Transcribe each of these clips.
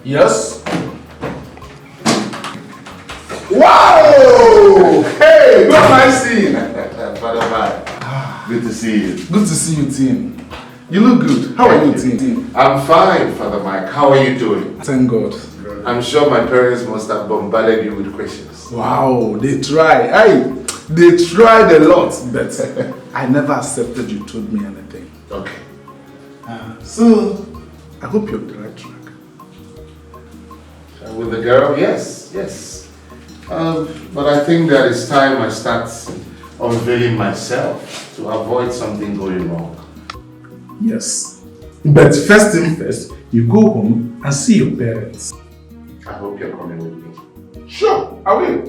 Yes? Wow! Hey, what am I seeing? Father man, good to see you. Good to see you, Tim. You look good. How are you, Tim? I'm fine, Father Mike. How are you doing? Thank God. I'm sure my parents must have bombarded you with questions. Wow, they try. They tried a lot, but I never accepted you told me anything. Okay. So, I hope you're on the right track. With the girl, yes. But I think that it's time I start unveiling myself to avoid something going wrong. Yes. But first thing first, you go home and see your parents. I hope you're coming with me. Sure, I will.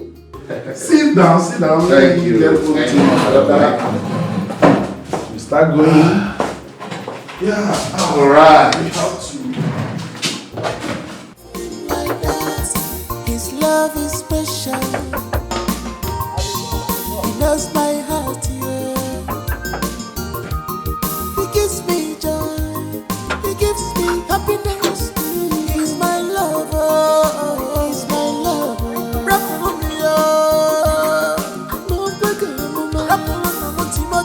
Sit down. Thank you. We start going. Yeah. Alright. His love is special. He knows my heart, yeah. He gives me joy. He gives me happiness. He's my lover. He's my lover. Rap for me, oh. No bigger, no rap for me, Timo.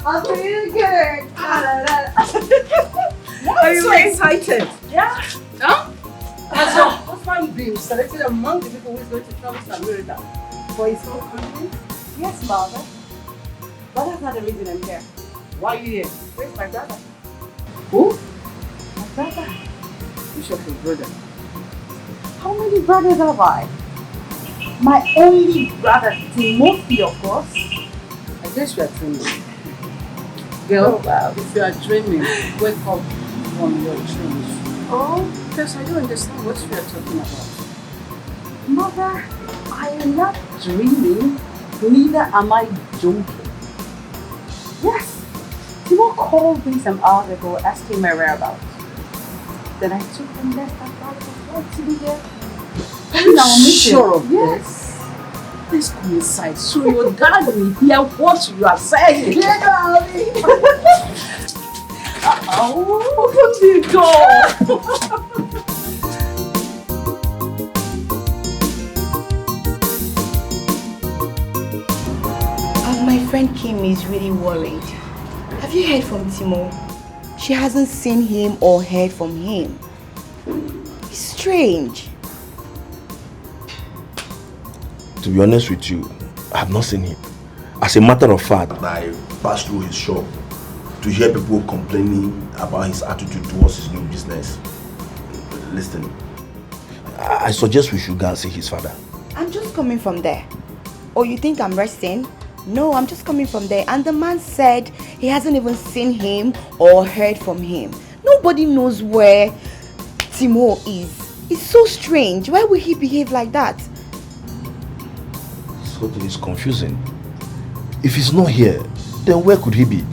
I'm feeling good. Are you very excited? Yeah. Huh? So, what's my dream? Selected among the people who is going to travel to America for his whole country? Yes, Mother. But that's not the reason I'm here. Why are you here? Where's my brother? Who? My brother. Bishop, your brother. How many brothers have I? My only brother, Timothy, of course. I guess you are dreaming. Girl, if you are dreaming, wake up from your dreams. Oh, Because I don't understand what you are talking about. Mother, I am not dreaming, neither am I joking. Yes, Timo called me some hours ago asking my whereabouts. Then I took him left and right to be there. Are you sure of Yes. this? Please come inside so your dad will hear what you are saying. Yeah, darling. Open the door. My friend Kim is really worried. Have you heard from Timo? She hasn't seen him or heard from him. It's strange. To be honest with you, I have not seen him. As a matter of fact, I passed through his shop to hear people complaining about his attitude towards his new business. Listen, I suggest we should go and see his father. I'm just coming from there. Oh, you think I'm resting? No, I'm just coming from there. And the man said he hasn't even seen him or heard from him. Nobody knows where Timo is. It's so strange. Why would he behave like that? So it is confusing. If he's not here, then where could he be?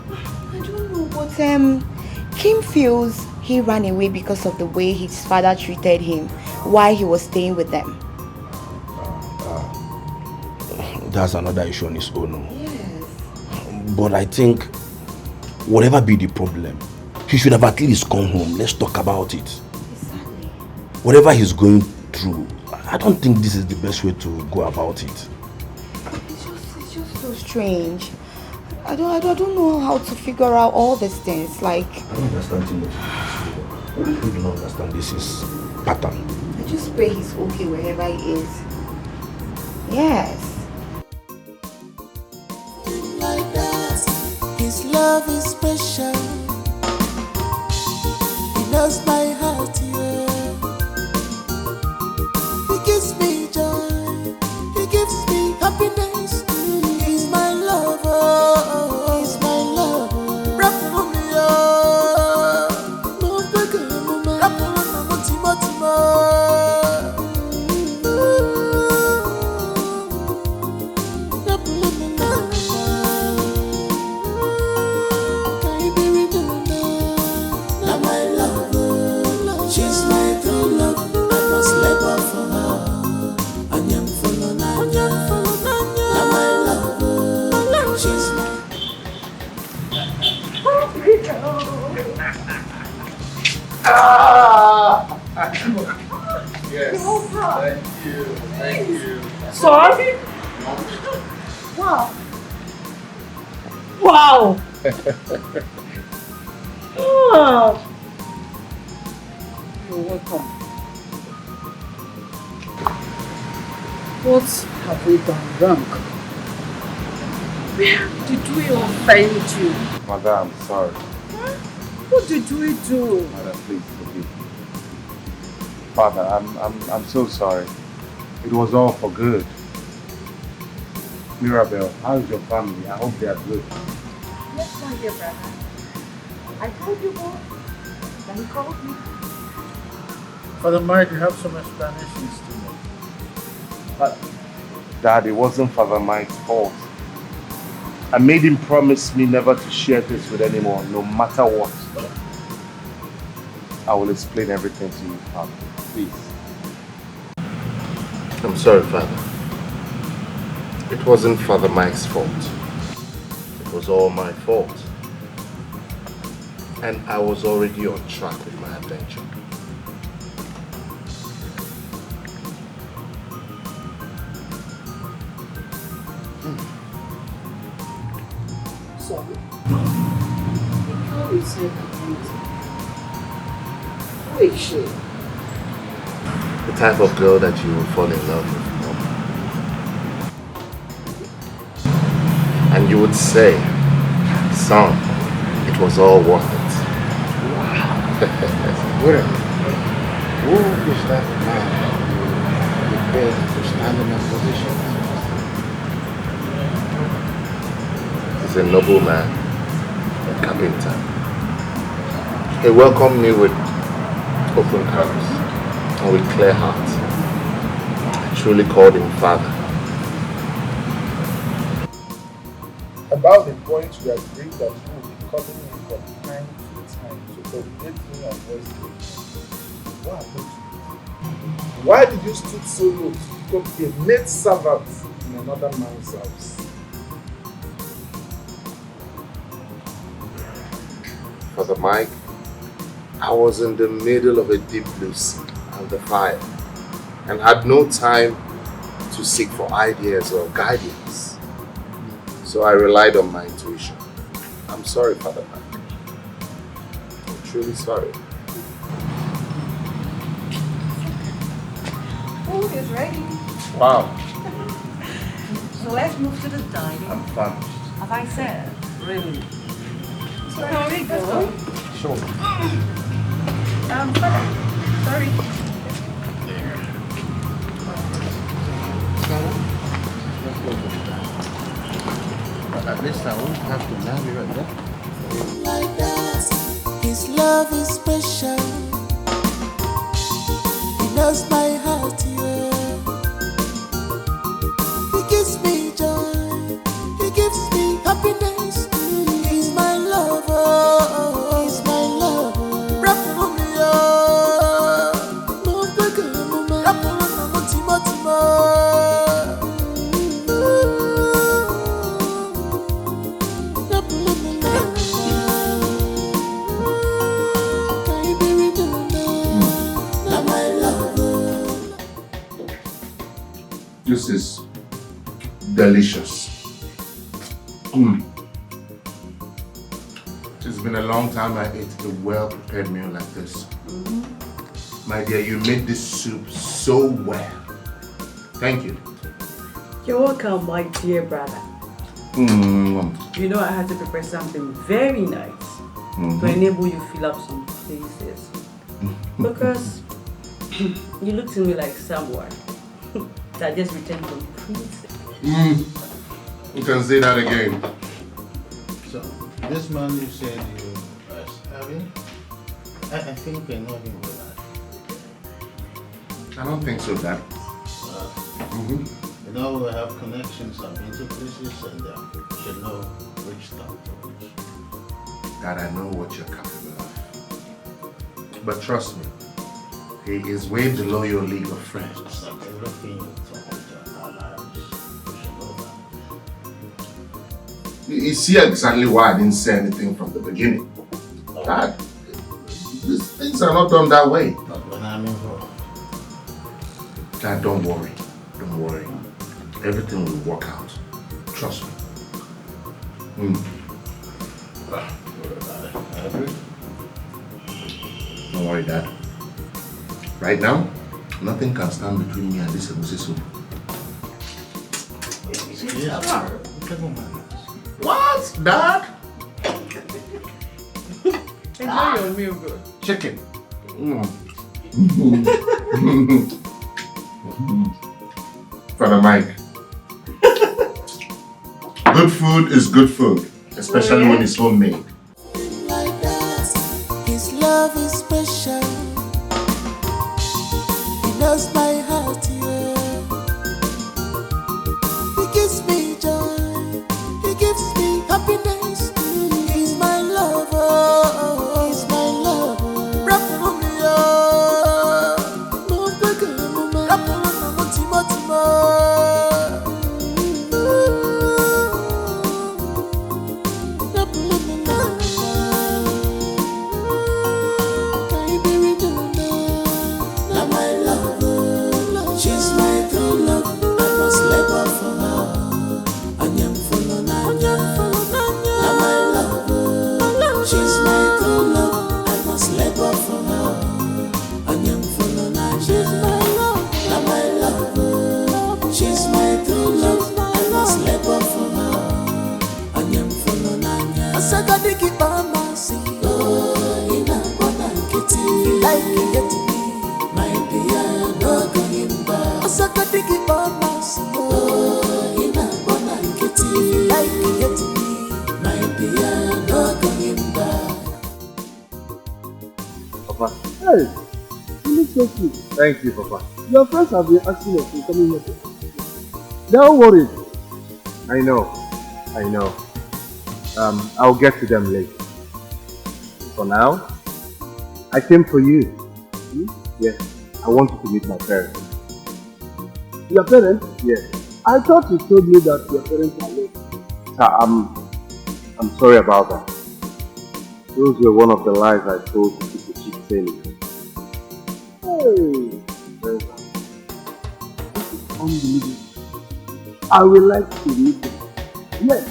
I don't know, but Kim feels he ran away because of the way his father treated him while he was staying with them. That's another issue on his own. Yes. But I think, whatever be the problem, he should have at least come home. Let's talk about it. Exactly. Whatever he's going through, I don't think this is the best way to go about it. It's just so strange. I don't know how to figure out all these things. Like, I don't understand too much. I really do not understand this is pattern. I just pray he's okay wherever he is. Yes. Like that, his love is special. He knows my heart, yeah. He gives me joy. He gives me happiness. He's my lover. He's my lover. Rap for me, oh. No bigger, no man. Rap for me, no Timo. Rap for me, no. Can you be real now? Now my lover, she Yes. Thank you. Thank you. Sorry? Wow. Wow. Oh. You're welcome. What have we done wrong? Where did we offend you? Madam, sorry. What did we do? Madam, please forgive me. Father, I'm so sorry. It was all for good. Mirabel, how's your family? I hope they are good. Yes, my dear brother. I told you both when you called me. Father Mike, you have some explanations to make. But, Dad, it wasn't Father Mike's fault. I made him promise me never to share this with anyone, no matter what. I will explain everything to you, Father. Please. I'm sorry, Father. It wasn't Father Mike's fault. It was all my fault. And I was already on track with my adventure. Sorry. How is it who is she? The type of girl that you will fall in love with, Mom. And you would say, son, it was all worth it. Wait a minute. Who is that man prepared to stand in a position? He's a noble man, a carpenter. He welcomed me with open arms and with clear heart. I truly called him father. About the point we agreed that you will be calling me from time to time to update me on what's going on. What happened to you? Why did you stoop so low to become a maid servant in another man's house? Father Mike, I was in the middle of a deep blue sea and the fire and had no time to seek for ideas or guidance. So I relied on my intuition. I'm sorry, Father Mike. I'm truly sorry. Food is ready. Wow, So let's move to the dining. I'm famished. As I said, Really? so can we go? Sure. Sorry. But at least I won't have to marry right there. Like that, his love is special. He knows my heart, yeah. He gives me joy. He gives me happiness. He's my lover. He's my lover. Rap for me, oh. Move back, move back. Rap for me, Timo, Timo. This is delicious. It's been a long time I ate a well-prepared meal like this. My dear, you made this soup so well. Thank you. You're welcome, my dear brother. You know I had to prepare something very nice to enable you fill up some places. Because you look to me like someone that just returned from prison. You can say that again. So, this man you said you are having, I think I know him well. I don't think so, Dad. You know, we have connections, I've been to places, and you should know which stuff to which. Dad, I know what you're capable of. But trust me, he is way below your league of friends. Everything you talk about our lives, you should know that. You see exactly why I didn't say anything from the beginning. Dad, these things are not done that way. But when I'm involved, Dad, don't worry. Don't worry. Everything will work out. Trust me. Don't worry, Dad. Right now, nothing can stand between me and this egusi soup. What, Dad? Enjoy your meal, bro. Chicken. Father Mike. Good food is good food, especially when it's homemade. Like that, his love is special. He knows my heart, yeah. He gives me joy, he gives me happiness. He's my lover, he's my lover. Rap for me, oh. No bigger, no man. Rap for me, Timo, Timo. Papa. Hey, you look so cute. Thank you, Papa. Your friends have been asking us to come in here. Don't worry. I know. I'll get to them later. For now, I came for you. Yes, I want you to meet my parents. Your parents? Yes. I thought you told me that your parents are late. I'm sorry about that. Those were one of the lies I told to keep the ship sailing. Hey, this is unbelievable. I would like to meet them. Yes.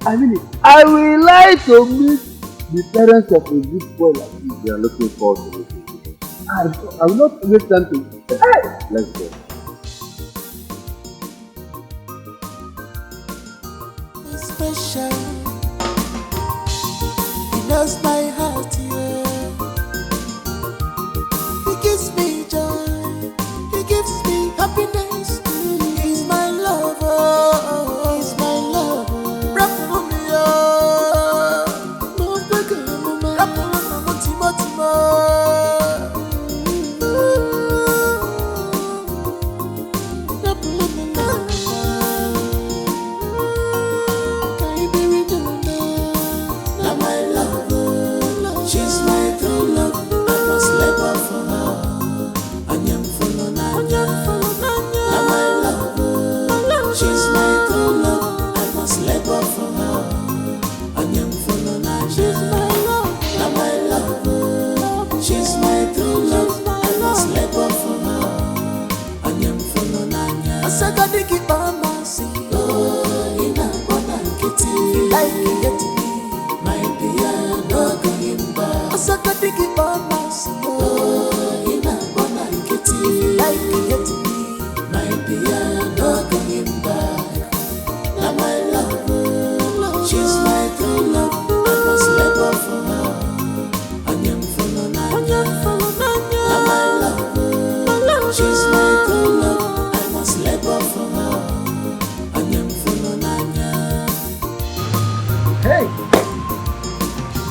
I mean it. I would like to meet the parents of a good boy like you. They are looking forward to meeting you. I will not waste time to. Hey, let's go. Special. He knows my heart, yeah. He gives me joy. He gives me happiness. He's my lover. He's my lover. Rap for me, oh. No bigger, no man. Rap for me, no Timo, Timo. Rap for me, no.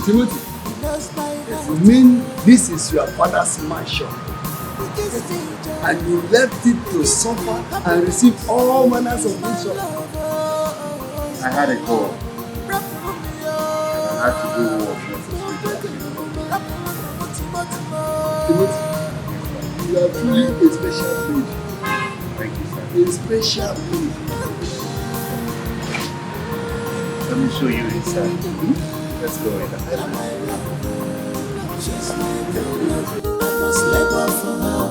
Timothy, you mean this is your father's mansion and you left it to suffer and receive all manners of insult? I had a call and I had to do what was necessary. Timothy, you are truly a special breed. Thank you, sir. A special breed. Let me show you inside. Let's go in. She's my true love. I must labor for her.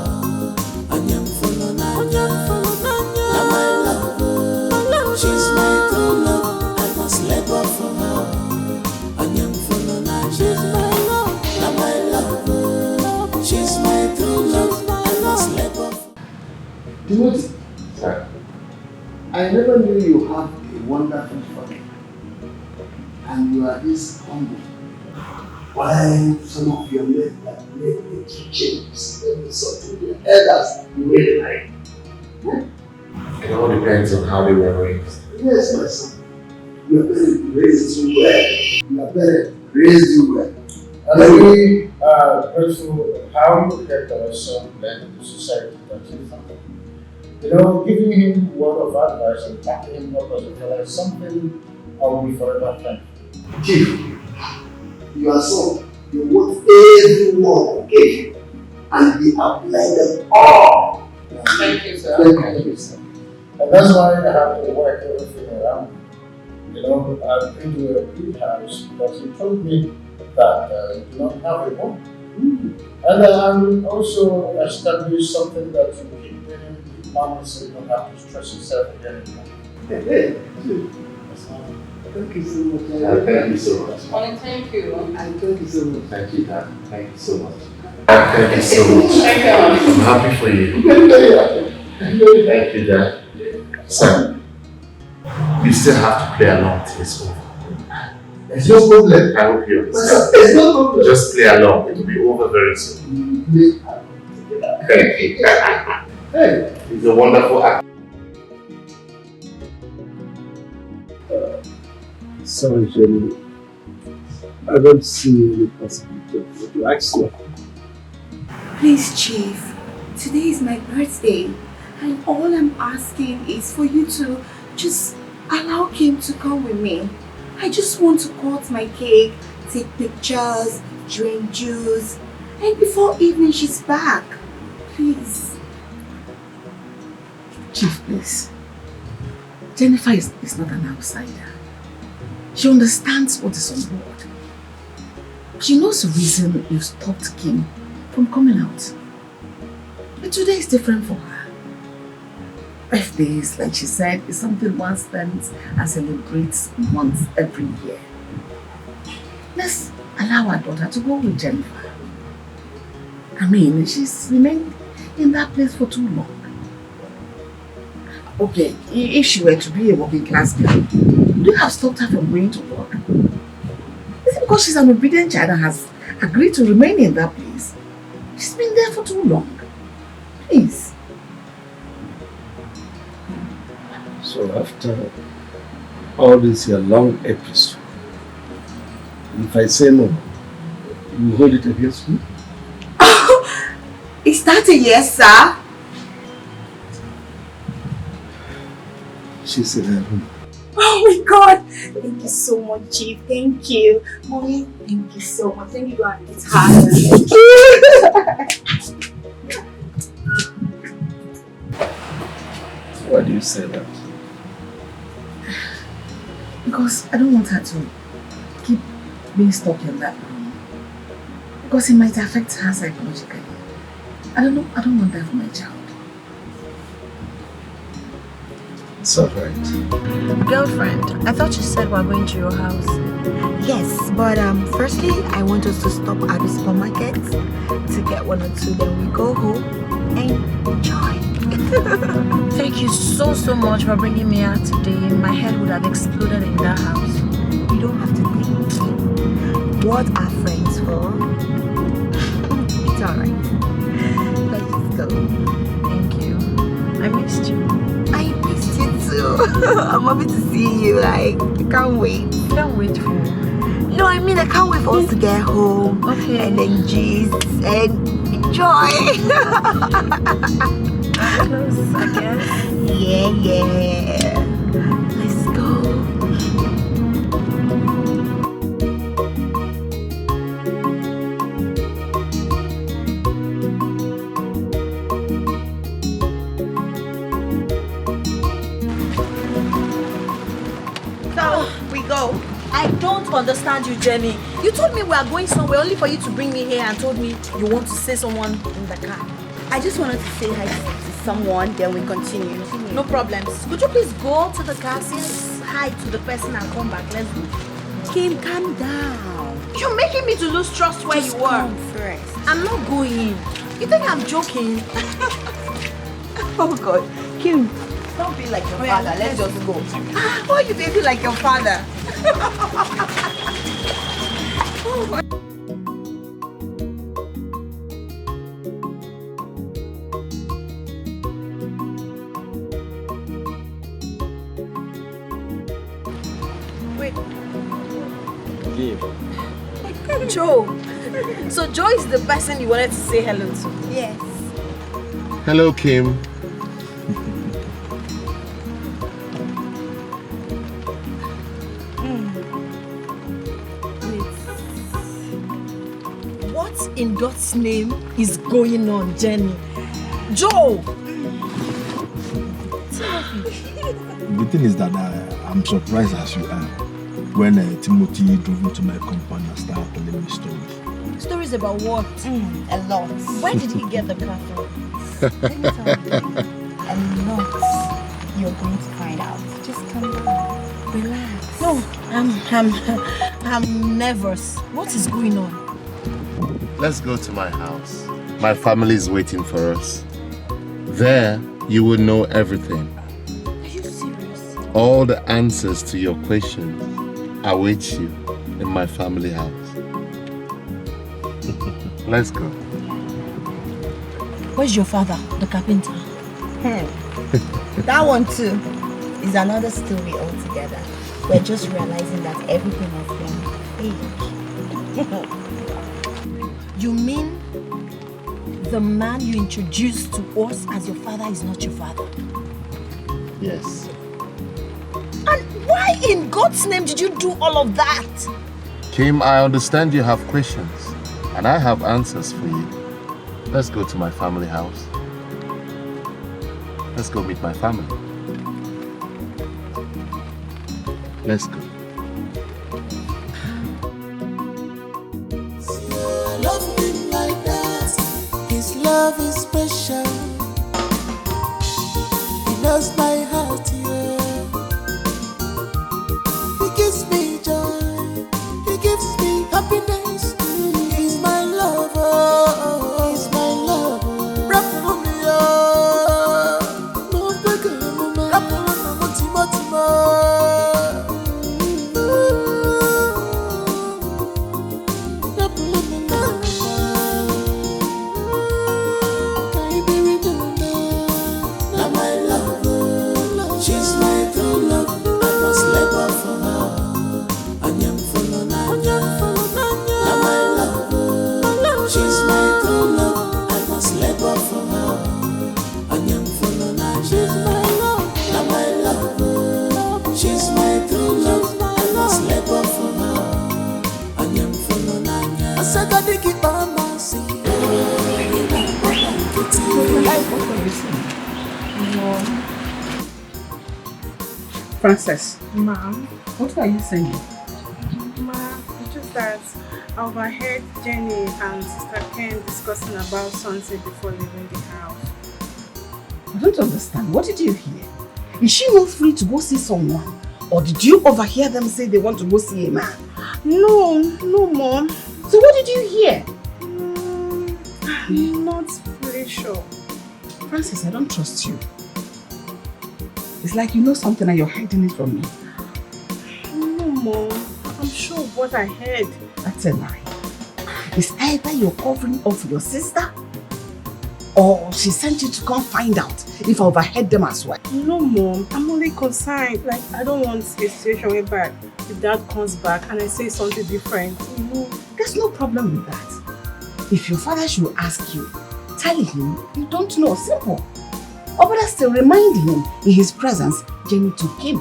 Timothy, Sir. I never knew you have a wonderful family. And you are this humble. Why some of your men have made little changes and something the elders you really like? It all depends on how they were raised. Yes, my son. Your parents raised you well. Your parents raised you well. And we are grateful how you protect our son blend in the society that he found. You know, giving him word of advice and backing him up as a fellow is something I will be forever thankful. Chief, your son, you want everyone gave you, and he applied them all. Thank you, sir. Thank you, sir. And that's why I have to work everything around. You know, I've been to a big house, but he told me that you do not have a home. And I'm also establish something that you keep doing money so you don't have to stress yourself again anymore. Hey, thank you so much. Thank you so much. Honey, thank you. And thank you so much. Thank you, Dad. Thank you so much. Thank you so much. Thank you. I'm happy for you. Very happy. Thank you, Dad. Son, you still have to play along till it's over. There's no problem. I hope you understand. There's no problem. Just play along. It will be over very soon. Thank you. Hey. He's a wonderful actor. Sorry, Jenny. I don't see any possibility of to ask you. Please, Chief, today is my birthday, and all I'm asking is for you to just allow Kim to come with me. I just want to cut my cake, take pictures, drink juice, and before evening she's back. Please. Chief, please. Jennifer is not an outsider. She understands what is on board. She knows the reason you stopped Kim from coming out. But today is different for her. Birthdays, like she said, is something one spends and celebrates once every year. Let's allow our daughter to go with Jennifer. I mean, she's remained in that place for too long. Okay, if she were to be a working class girl, would you have stopped her from going to work? Is it because she's an obedient child and has agreed to remain in that place? She's been there for too long. Please. So after all this your long episode, if I say no, you hold it against me? Is that a yes, sir? She's in her room. Oh my God! Thank you so much, Chief. Thank you. Mommy, thank you so much. Thank you, God. It's hard. Thank you. Why do you say that? Because I don't want her to keep being stuck in that room. Because it might affect her psychologically. I don't want that for my child. It's alright. Girlfriend, I thought you said we're going to your house. Yes, but firstly, I want us to stop at the supermarket to get one or two. Then we go home and enjoy. Thank you so much for bringing me out today. My head would have exploded in that house. You don't have to think. What are friends for? It's alright. Let's just go. Thank you. I missed you. I missed you too. I'm happy to see you. Like, I can't wait. Can't wait for you. No, I mean I can't wait for us to get home. Okay. And then gist and enjoy. Close, I guess. Yeah. Let's go. We go. I don't understand you, Jenny. You told me we are going somewhere only for you to bring me here and told me you want to say someone in the car. I just wanted to say hi to someone, then we continue. No problems. Could you please go to the car, say hi to the person and come back? Let's go. Kim, calm down. You're making me to lose trust where Just you are. come first. I'm not going. You think I'm joking? Oh God. Kim, don't be like your father. Let's just go. Why you baby like your father? Wait, Give. Joe. So Joe is the person you wanted to say hello to? Yes. Hello, Kim. What in God's name is going on, Jenny? Joe! The thing is that I'm surprised as you are when Timothy drove into my compound and started telling me stories. Stories about what? A lot. Where did he get the car from? Let me tell you. A lot. You're going to find out. Just calm down. Relax. No, I'm nervous. What is going on? Let's go to my house. My family is waiting for us. There, you will know everything. Are you serious? All the answers to your questions await you in my family house. Let's go. Where's your father, the carpenter? That one too is another story altogether. We're just realizing that everything has been fake. You mean the man you introduced to us as your father is not your father? Yes. And why in God's name did you do all of that? Kim, I understand you have questions, and I have answers for you. Let's go to my family house. Let's go meet my family. Let's go. Love him like that. His love is special. He knows my heart, yeah. He gives me joy. He gives me happiness. He's my lover. He's my lover. Rap for me, oh. No bigger, no man. Rap for me, Timo, Timo. Frances, Ma'am, what are you saying? ma'am, it's just that I overheard Jenny and Sister Ken discussing about something before leaving the house. I don't understand. What did you hear? Is she not free to go see someone? Or did you overhear them say they want to go see a man? No, Mom. So what did you hear? I'm not really sure. Frances, I don't trust you. It's like you know something and you're hiding it from me. No, Mom. I'm sure of what I heard. That's a lie. It's either you're covering up for your sister or she sent you to come find out if I overheard them as well. No, Mom. I'm only concerned. Like, I don't want a situation whereby if Dad comes back and I say something different. No, there's no problem with that. If your father should ask you, tell him you don't know. Simple. Or better still, remind him in his presence Jenny took him.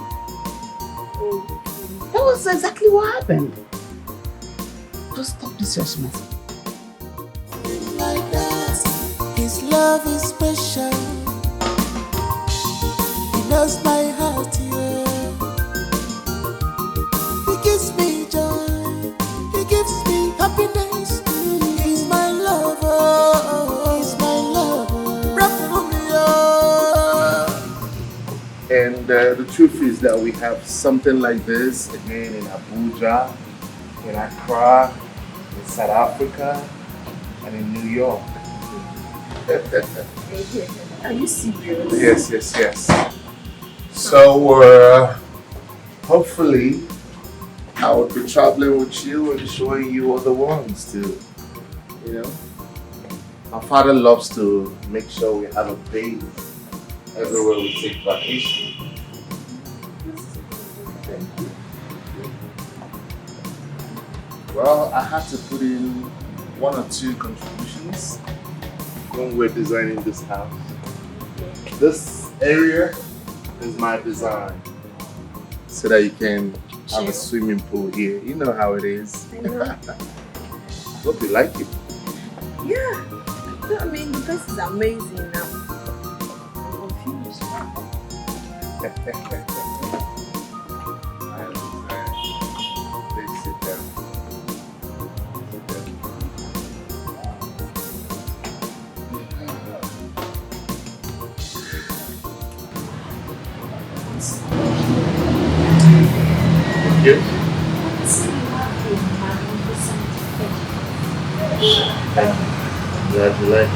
That was exactly what happened. Just stop this your mess. Like that. His love is special. He knows my heart, yeah. He gives me joy. He gives me happiness. He's my lover. He's my lover. Rap for me, oh. And the truth is that we have something like this again in Abuja, in Accra, in South Africa, and in New York. Are you serious? Yes, yes, yes. So, hopefully, I will be traveling with you and showing you other ones too. You know? My father loves to make sure we have a base everywhere we take vacation. Well, I had to put in 1 or 2 contributions when we're designing this house. This area is my design, so that you can have a swimming pool here. You know how it is. I know. Hope you like it. Yeah. No, I mean, the place is amazing now. I'm confused. I understand. Please sit down. Sit down. Yes. Thank you. I'm glad you like it.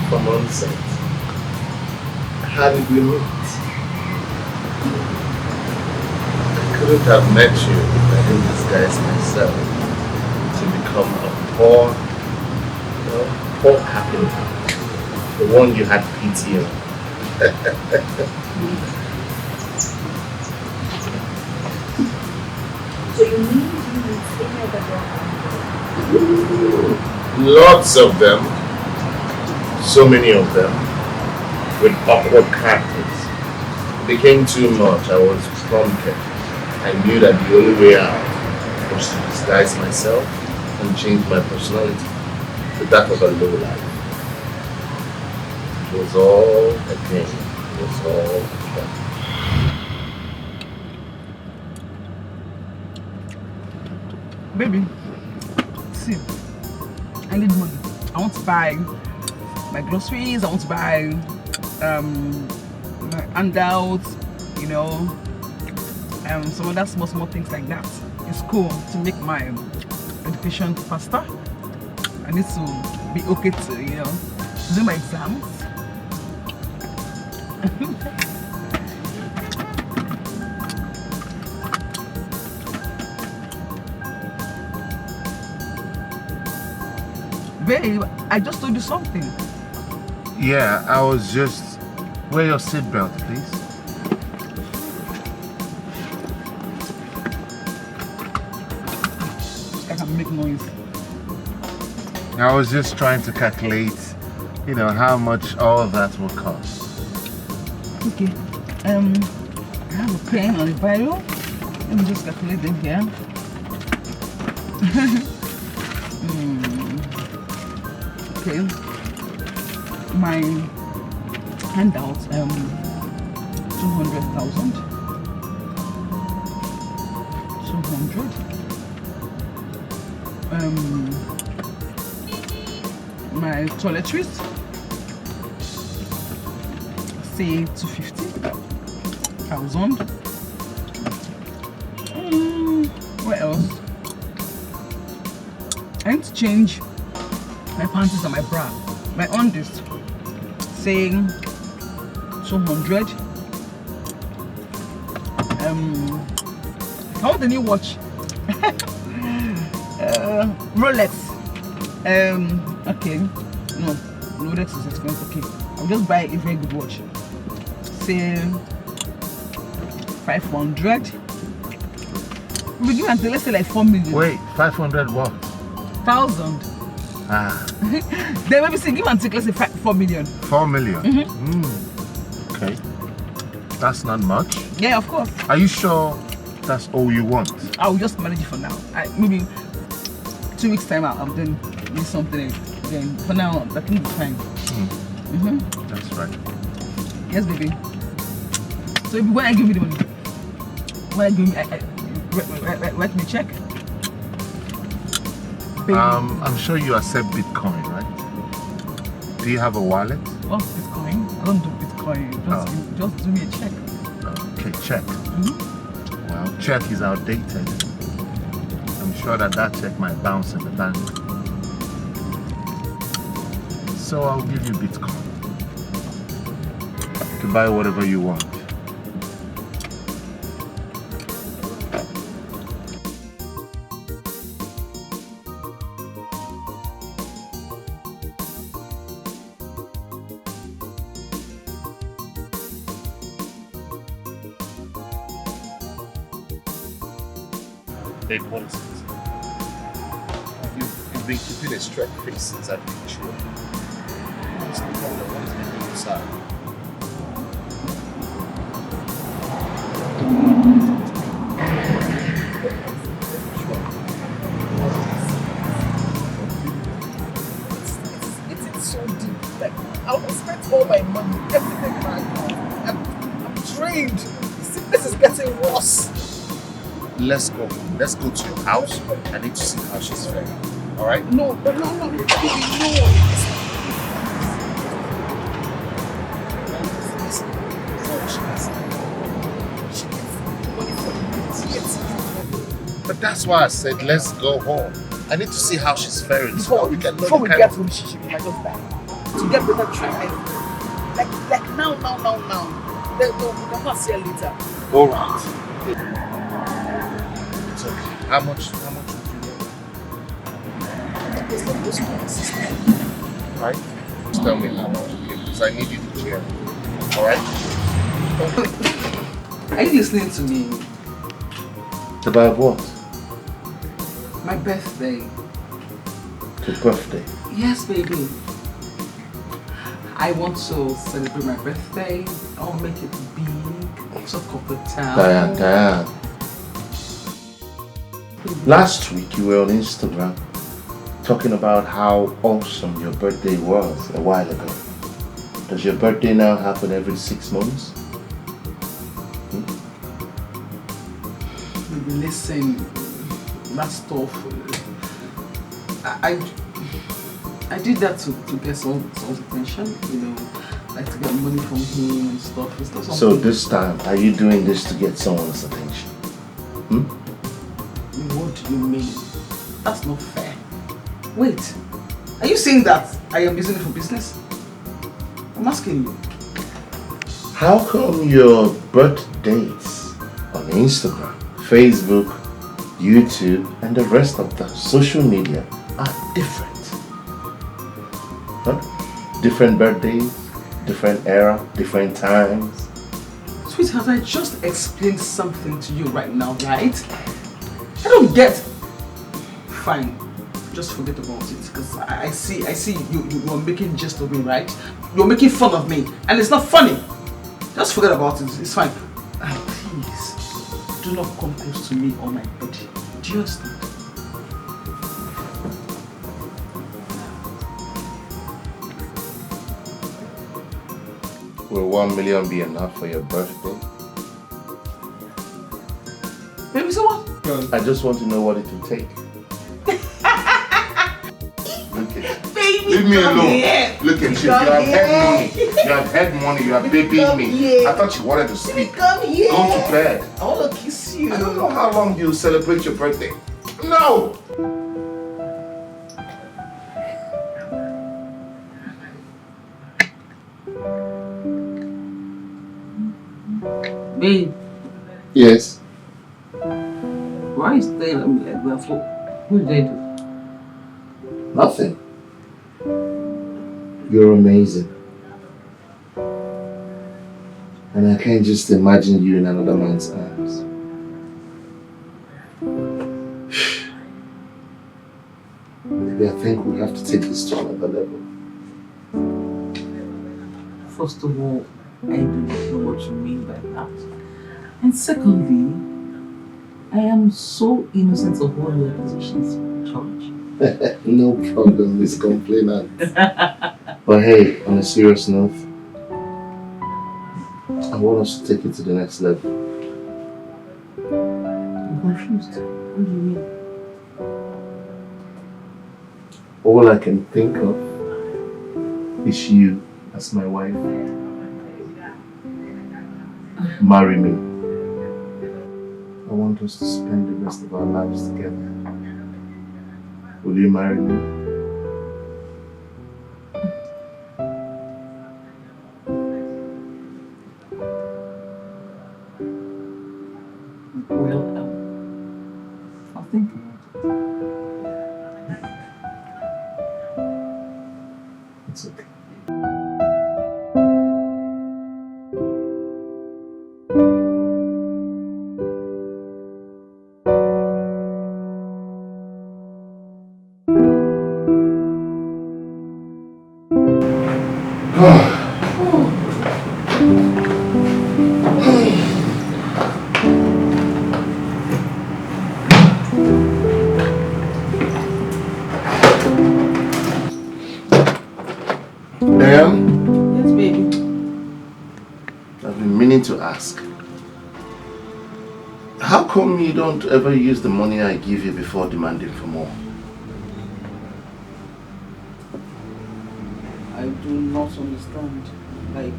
From onset. How did we meet? I couldn't have met you if I didn't disguise myself to become a poor, poor happy, the one you had pity on. So you mean you would stay at the Lots of them, so many of them, with awkward characters. It became too much. I was prompted. I knew that the only way out was to disguise myself and change my personality to that of a lowlife. It was all a game. It was all a trap. Baby, see, I need money. I want to buy my groceries. I want to buy my handouts, you know, some other small things like that. It's cool to make my education faster. I need to be okay to, you know, do my exams. Babe, I just told you something. Yeah, I was just... Wear your seatbelt, please. I can make noise. I was just trying to calculate, you know, how much all of that will cost. Okay. I have a pen and a Bible. Let me just calculate them here. Okay. My handout, 200,000. 200. My toiletries, say 250,000. What else? I need to change my panties and my bra. My undies, saying 200. I want a new watch. Rolex. Okay. No, Rolex is expensive. Okay, I'll just buy a very good watch. Say 500. We give until let's say like 4 million. Wait, 500 what? 1,000. Ah. Then maybe say give and take let's say 4 million. 4 million? Okay. That's not much. Yeah, of course. Are you sure that's all you want? I'll just manage it for now. Maybe 2 weeks time I'll then do something else. Then for now, I think it's fine. That's right. Yes, baby. So when I give you the money, when I give you, write me a check. Baby. I'm sure you accept Bitcoin, right? Do you have a wallet? Well, Bitcoin. I don't do Bitcoin. Just do me a check. Okay, check. Well, check is outdated. I'm sure that check might bounce in the bank. So I'll give you Bitcoin. You can buy whatever you want. Babe, what is it? You've been keeping a straight face since I've been chewing. What's the problem? What is making you sad? It's so deep. Like, I almost spent all my money, everything back. I'm drained. The sickness is getting worse. Let's go. Let's go to your house. I need to see how she's faring. Alright? No, baby, no. But that's why I said let's go home. I need to see how she's faring. Before we get home, she might just die. To get better treatment. Like now. Then we'll come see her later. Alright. It's okay. How much would you need? Right? Just tell me how much, okay? Because I need you to cheer. Alright? Are you listening to me? About what? My birthday. Your birthday? Yes, baby. I want to celebrate my birthday. I'll make it big. Talk of the town. Diane. Last week you were on Instagram talking about how awesome your birthday was a while ago. Does your birthday now happen every 6 months? Listen, that stuff. I did that to get someone's attention, like to get money from him and stuff. It's not something. So this time, are you doing this to get someone's attention? What do you mean? That's not fair. Wait, are you saying that I am using it for business? I'm asking you. How come your birth dates on Instagram, Facebook, YouTube, and the rest of the social media are different? Huh? Different birthdays, different era, different times. Sweetheart, I just explained something to you right now, right? I don't get. Fine, just forget about it, because I see you are making jest of me, right? You're making fun of me, and it's not funny. Just forget about it. It's fine. And please, do not come close to me or my body. Do you understand? Will 1 million be enough for your birthday? Baby, so what? I just want to know what it will take. Look at Baby, leave me alone. Here. Look at you. You have head money. You have head money. You are babying me. Here. I thought you wanted to sleep. Come here. Go to bed. I want to kiss you. I don't know how long you celebrate your birthday. No! Babe. Yes. Why are you staring at me like that? What did I do? Nothing. You're amazing. And I can't just imagine you in another man's arms. Maybe I think we have to take this to another level. First of all, I do not know what you mean by that. And secondly, I am so innocent of all your accusations, George. No problem, Miss Complainant. But hey, on a serious note, I want us to take it to the next level. I'm confused. What do you mean? All I can think of is you as my wife. Marry me. I want us to spend the rest of our lives together. Will you marry me? Well, I'll think about it. It's okay. Yes, baby. I've been meaning to ask. How come you don't ever use the money I give you before demanding for more? I do not understand. Like,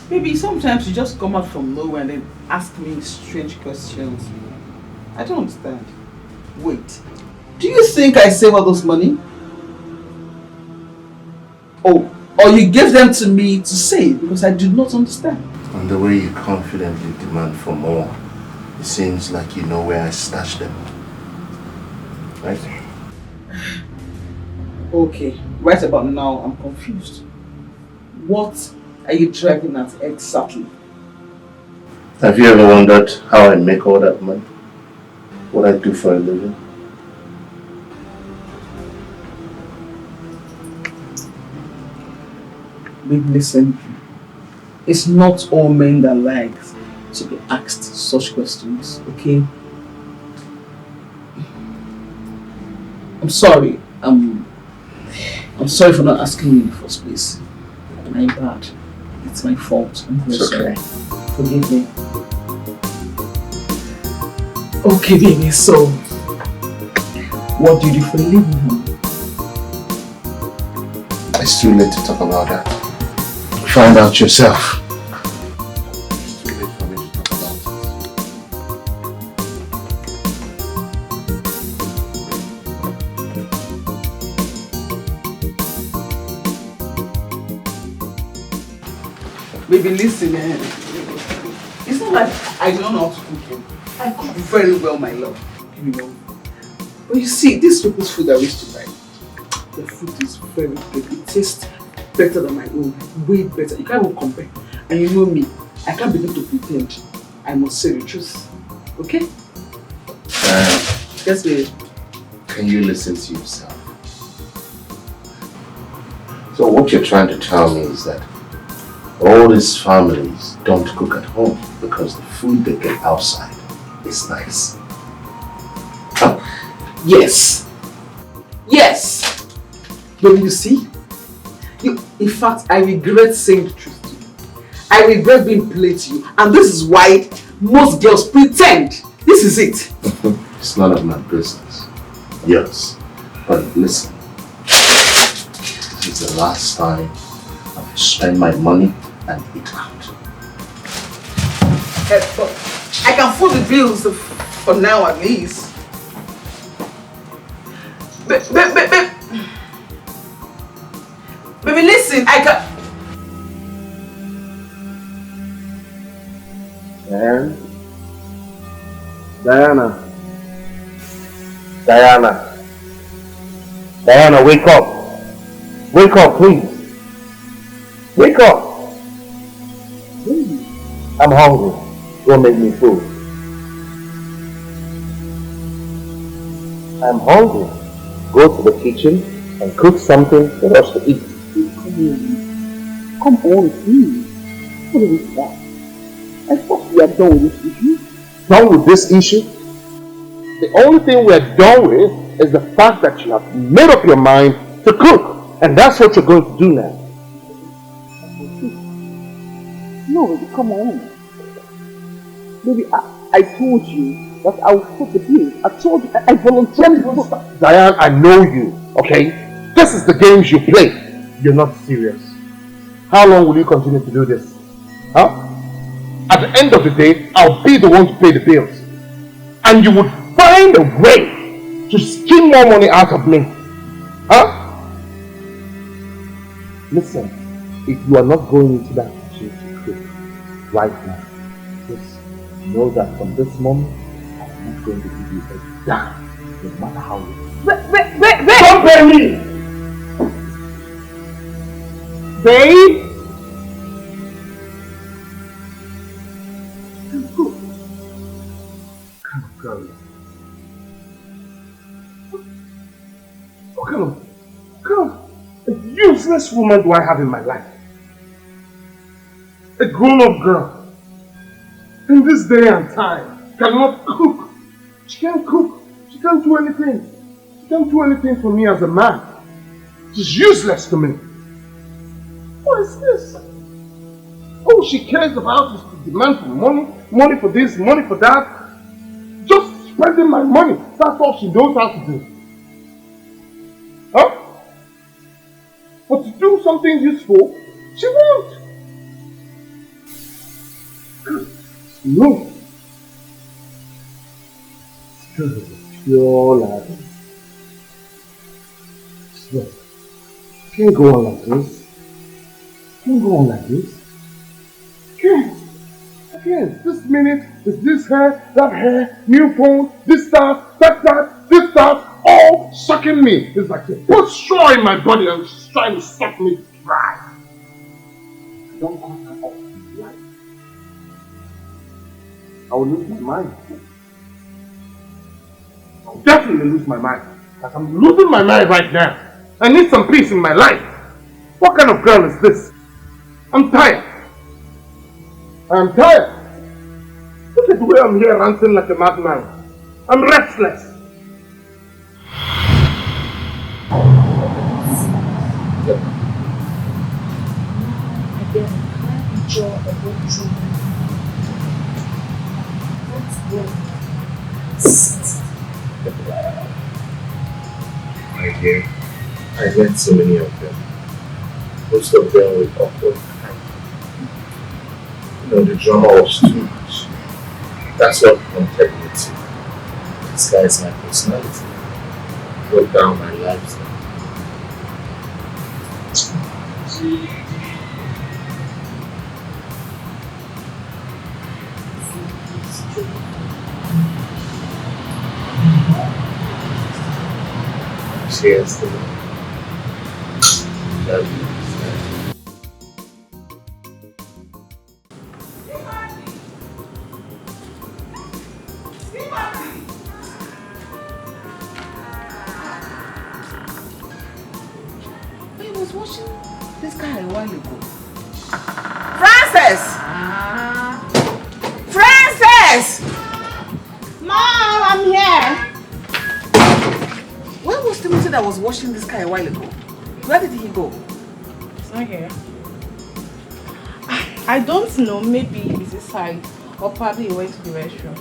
maybe sometimes you just come out from nowhere and then ask me strange questions. I don't understand. Wait, do you think I save all those money? Oh, or you gave them to me to save because I do not understand. And the way you confidently demand for more, it seems like you know where I stashed them. Right? Okay, right about now I'm confused. What are you driving at exactly? Have you ever wondered how I make all that money? What I do for a living? Babe, listen. It's not all men that like to be asked such questions, okay? I'm sorry. I'm sorry for not asking you in the first place. My bad. It's my fault. I'm very sorry. Forgive me. Okay, baby, so what do you do for a living, honey? It's too late to talk about that. Find out yourself. It's too late for me to talk about it. Baby, listen, it's not like I don't know how to cook. I cook very well, my love. You know. But you see, these people's food I wish to buy, the food is very good. It tastes better than my own, way better. You can't even compare. And you know me, I can't begin to pretend. I must say the truth. Okay? Yes, baby. Can you listen to yourself? So what you're trying to tell me is that all these families don't cook at home because the food they get outside is nice. Huh? Yes. Yes. But you see, in fact, I regret saying the truth to you. I regret being plain to you. And this is why most girls pretend. This is it. It's none of my business. Yes. But listen. This is the last time I will spend my money and eat out. But I can foot the bills for now at least. Baby, listen, I can... Diana, wake up. Wake up, please. Wake up. I'm hungry. Go make me food. I'm hungry. Go to the kitchen and cook something for us to eat. Come on, please. What is that? I thought we are done with this issue. Done with this issue? The only thing we're done with is the fact that you have made up your mind to cook. And that's what you're going to do now. No, baby, come on. Baby, I told you that I will foot the bill. I told you, I voluntarily foot. Diane, I know you, okay? This is the games you play. You're not serious. How long will you continue to do this? Huh? At the end of the day, I'll be the one to pay the bills. and you would find a way to skim more money out of me. Huh? Listen, if you are not going into that kitchen to cook right now, just know that from this moment, I'm not going to give you a dime, no matter how you. Wait! Don't pay me! Babe! Girl. What kind of a useless woman do I have in my life? A grown-up girl in this day and time cannot cook. She can't cook. She can't do anything. She can't do anything for me as a man. She's useless to me. What is this? All she cares about is to demand for money, money for this, money for that. Just spending my money. That's all she knows how to do. Huh? But to do something useful, she won't. No. Because of a pure lie. Swear. Can't go on like this. Can't go on like this. Can't. I can't. This minute is this hair, that hair, new phone, this stuff, that, this stuff, all sucking me. It's like they put straw in my body and she's trying to suck me dry. I don't cut her off in life. I will lose my mind. I'll definitely lose my mind. Like I'm losing my mind right now. I need some peace in my life. What kind of girl is this? I'm tired. I'm tired. Look at the way I'm here ranting like a madman. I'm restless. Again, I enjoy a good dream. That's good. My dear, I met so many of them. Most of them with awkward kind. You know, the drama was too much. That's what prompted me to disguise my personality, broke down my lifestyle. Cheers to them. Love you. I was watching this guy a while ago. Frances! Frances! Mom, I'm here. Where was Timothy that was watching this guy a while ago? Where did he go? It's not here. I don't know. Maybe he's inside, or probably he went to the restroom.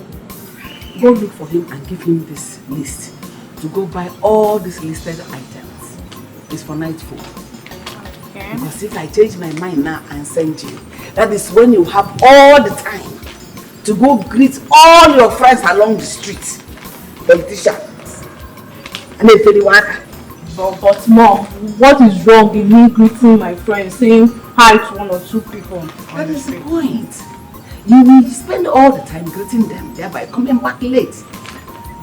Go look for him and give him this list to go buy all these listed items. It's for night food. Okay. Because if I change my mind now and send you, that is when you have all the time to go greet all your friends along the street. Politicians. And they tell you what? But mom, what is wrong in me greeting my friends, saying hi to one or two people? That is the point. You will spend all the time greeting them, thereby coming back late.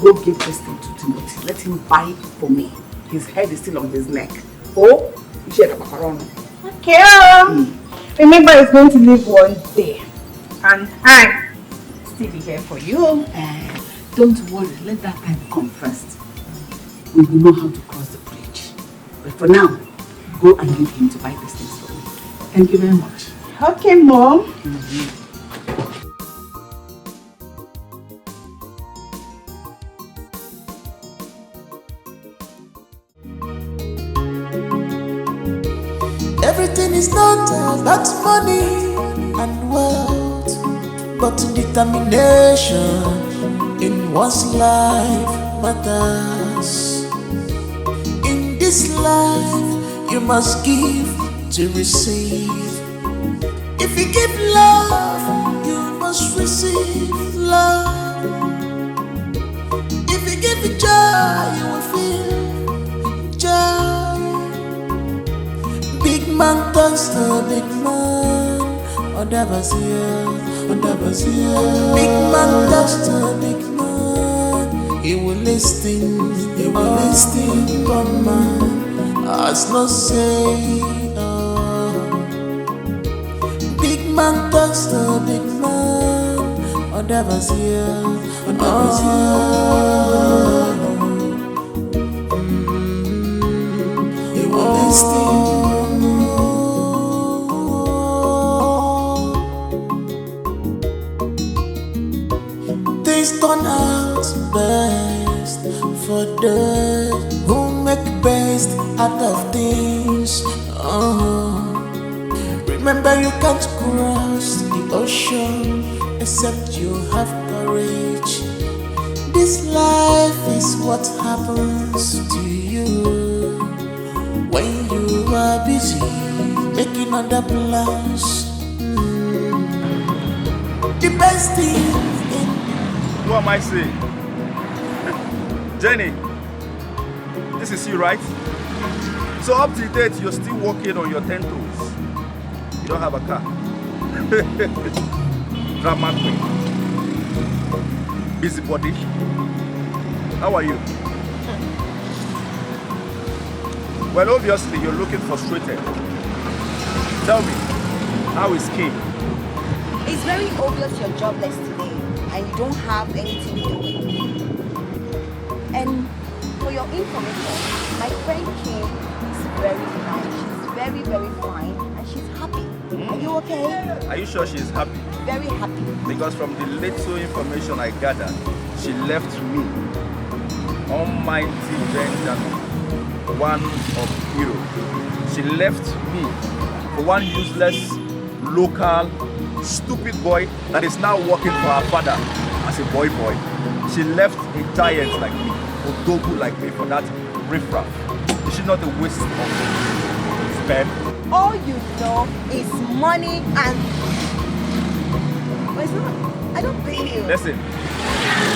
Go give this thing to Timothy. Let him buy it for me. His head is still on his neck. Oh, you share the macaroni. Okay. Remember, it's going to live one day, and I still be here for you. Don't worry, let that time come first. We will know how to cross the bridge. But for now, go and leave him to buy these things for me. Thank you very much. Okay, Mom. Everything is not about money and wealth, but determination in one's life matters. In this life, you must give to receive. If you give love, you must receive love. joy you will feel. Joy. Big man turns to big man. Whatever see ya, whatever see ya. Big man turns to big man. He will listen, but man has no say. Big man turns to big man. Whatever see ya, whatever see ya. He will listen. Things turn out best for those who make best out of things. Remember, you can't cross the ocean except you have courage. This life is what happens to you when you are busy making other plans. The best thing. What am I saying? Jenny, this is you, right? So up to date, you're still walking on your 10 toes. You don't have a car. Drama queen. Busybody. How are you? Well, obviously, you're looking frustrated. Tell me, how is King? It's very obvious you're jobless today and you don't have anything doing. And for your information, my friend Kim is very fine. She's very, very fine and she's happy. Are you okay? Are you sure she's happy? Very happy. Because from the little information I gathered, she left me, almighty Benjamin, one of hero. She left me for one useless, local, stupid boy that is now working for her father as a boy. She left a giant like me, a dogu like me for that riffraff. Is she not a waste of sperm? All you know is money and... But it's not. I don't blame you. Listen,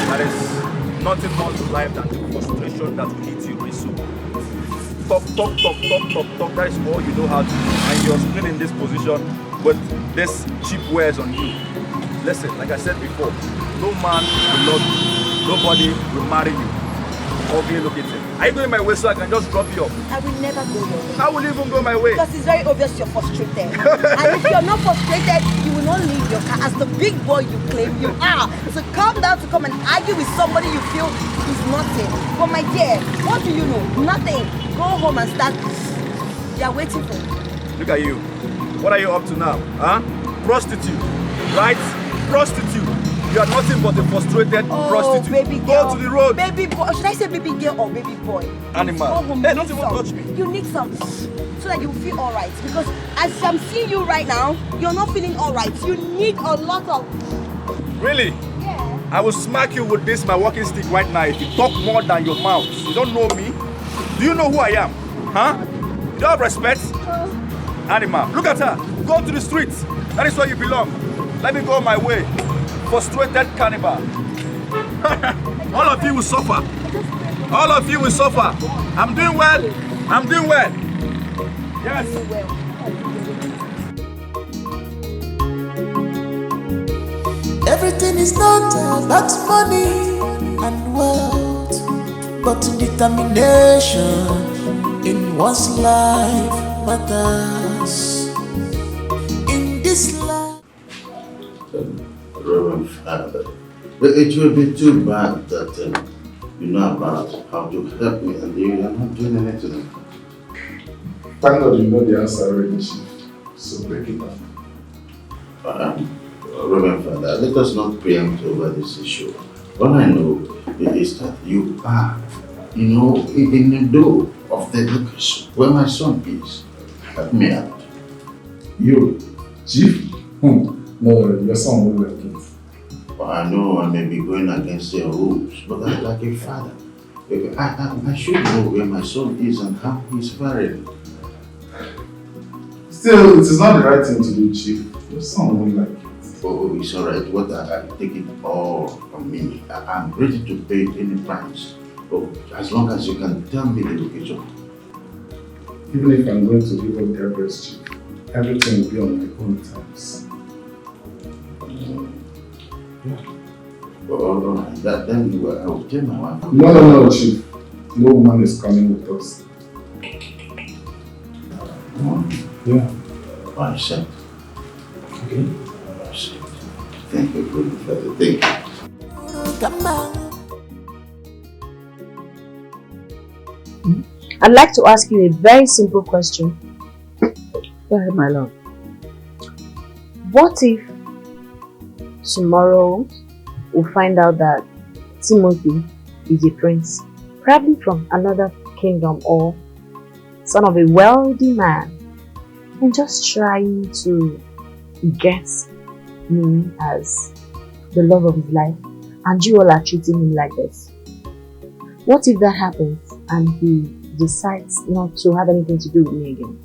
there is nothing more to life than the frustration that will hit you very soon. Talk. That is all you know how to do. And you're still in this position with this cheap wares on you. Listen, like I said before, no man will love you. Nobody will marry you. Okay, look at it. Are you going my way so I can just drop you off? I will never go your way. How will you even go my way? Because it's very obvious you're frustrated. And if you're not frustrated, you will not leave your car as the big boy you claim you are. So come down to come and argue with somebody you feel is nothing. But my dear, what do you know? Nothing. Go home and start. They are waiting for you. Look at you. What are you up to now? Huh? Prostitute. Right? Prostitute. You are nothing but a frustrated prostitute. Baby girl. Go to the road. Baby boy. Should I say baby girl or baby boy? Animal. Go home. Hey, don't even touch me. You need some so that you feel alright. Because as I'm seeing you right now, you're not feeling alright. You need a lot of... Really? Yeah. I will smack you with this, my walking stick right now if you talk more than your mouth. You don't know me? Do you know who I am? Huh? You don't have respect? Animal. Look at her. Go to the streets. That is where you belong. Let me go my way. Frustrated cannibal. All of you will suffer. All of you will suffer. I'm doing well. I'm doing well. Yes. Everything is not about money and wealth, but determination in one's life matters. In this life. Reverend Father, but it will be too bad that you know about how to help me and you are not doing anything. Thank God you know the answer already, Chief. So break it down. Reverend Father, let us not preempt over this issue. All I know is that you are, in the door of the location where my son is. Help me out. You, Chief? No, your son will like it. Well, I know I may be going against your rules, but I like a father. I should know where my son is and how he's faring. Still, it is not the right thing to do, Chief. Your son won't like it. Oh, it's alright. What I take it all from me. I'm ready to pay any price Oh, as long as you can tell me the location. Even if I'm going to give up the address, Chief, everything will be on my own terms. Oh, then I will tell my wife. No, Chief. No woman is coming with us. Yeah. I accept. Okay. I accept. Thank you, good father. Thank you. I'd like to ask you a very simple question. Go ahead, my love. What if tomorrow we find out that Timothy is a prince, probably from another kingdom or son of a wealthy man, and just trying to get me as the love of his life, and you all are treating him like this? What if that happens and he decides not to have anything to do with me again?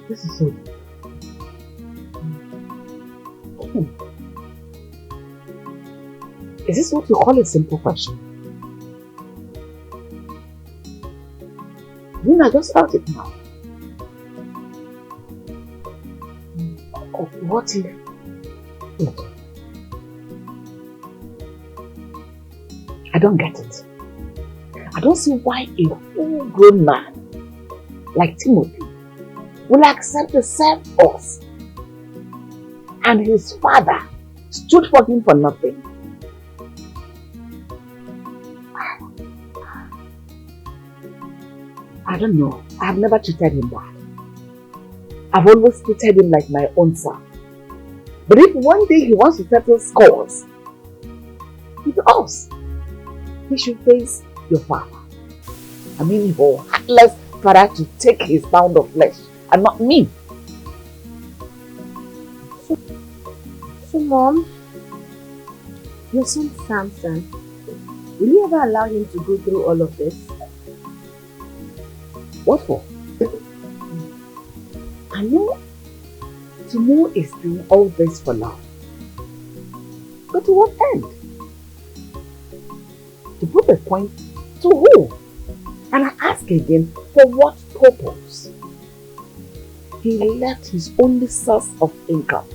This is so deep. Is this what you call a simple question? I just felt it now. What if... Look, I don't get it. I don't see why a full-grown man like Timothy will accept to serve us, and his father stood for him for nothing. I don't know. I have never treated him bad. I've always treated him like my own son. But if one day he wants to settle scores with us, he should face your father. I mean, your heartless father to take his pound of flesh and not me. So Mom, your son Samson, will you ever allow him to go through all of this? What for? I know Timo is doing all this for love. But to what end? To prove a point to who? And I ask again, for what purpose? He left his only source of income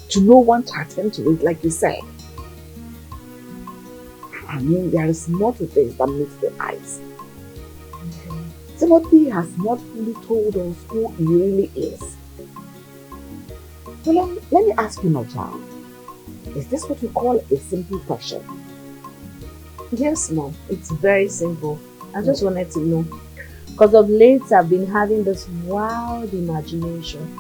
to no one to attend to it, like you said. I mean, there is more to this than meets the eyes. Timothy has not fully told us who he really is. So let me ask you now, child. Is this what you call a simple question? Yes, Mom. It's very simple. I just wanted to know. Because of late, I've been having this wild imagination.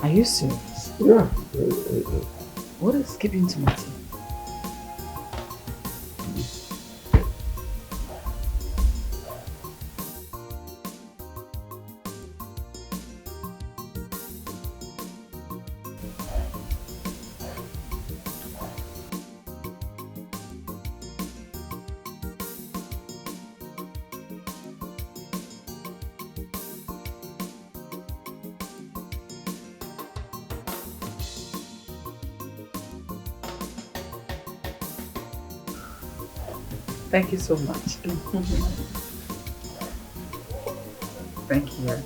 Are you serious? Yeah. What is keeping Timothy? Thank you so much. Thank you.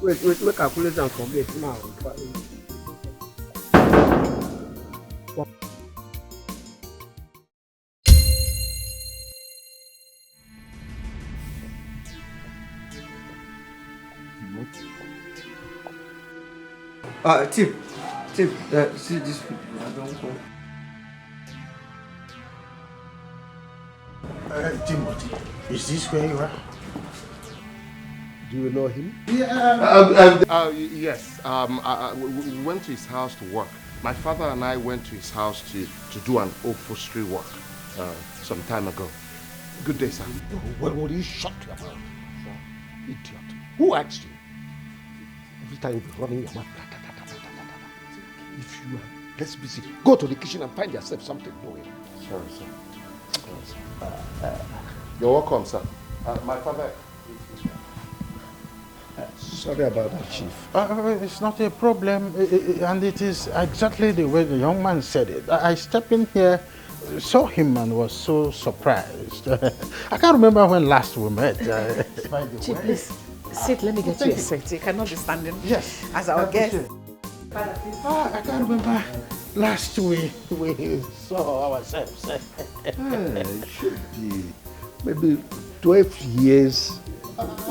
Wait, calculate and forget now. Tip, see this. I don't go. Timothy, is this where you are? Do you know him? Yeah. Yes. We went to his house to work. My father and I went to his house to do an upholstery work some time ago. Good day, sir. What will you shut your mouth? Idiot. Who asked you? Every time you be running your mouth. If you are less busy, go to the kitchen and find yourself something doing. Sorry, sir. You're welcome, sir. My father... Sorry about that, Chief. It's not a problem, and it is exactly the way the young man said it. I stepped in here, saw him, and was so surprised. I can't remember when last we met. Chief, please sit. Let me get you a seat. You cannot be standing. Yes, as our guest. I can't remember last we saw ourselves. It should be maybe 12 years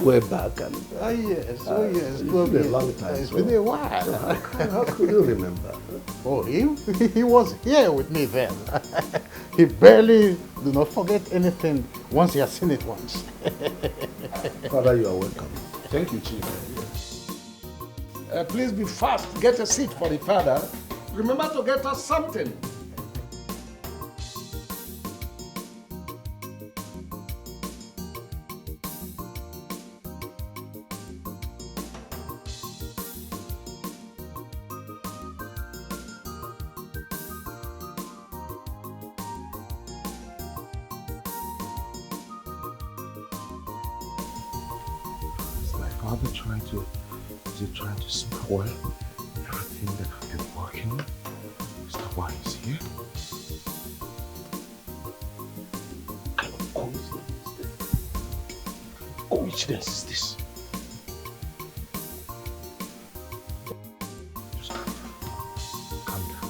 way back. And, yes, yes. It's been a long time. It's been a while. How could you remember? Oh, he was here with me then. He barely do not forget anything once he has seen it once. Father, you are welcome. Thank you, Chief. Please be fast. Get a seat for the father. Remember to get us something. Is he trying to spoil everything that I've been working on? Is that why he's here? What kind of coincidence is this? Just calm down.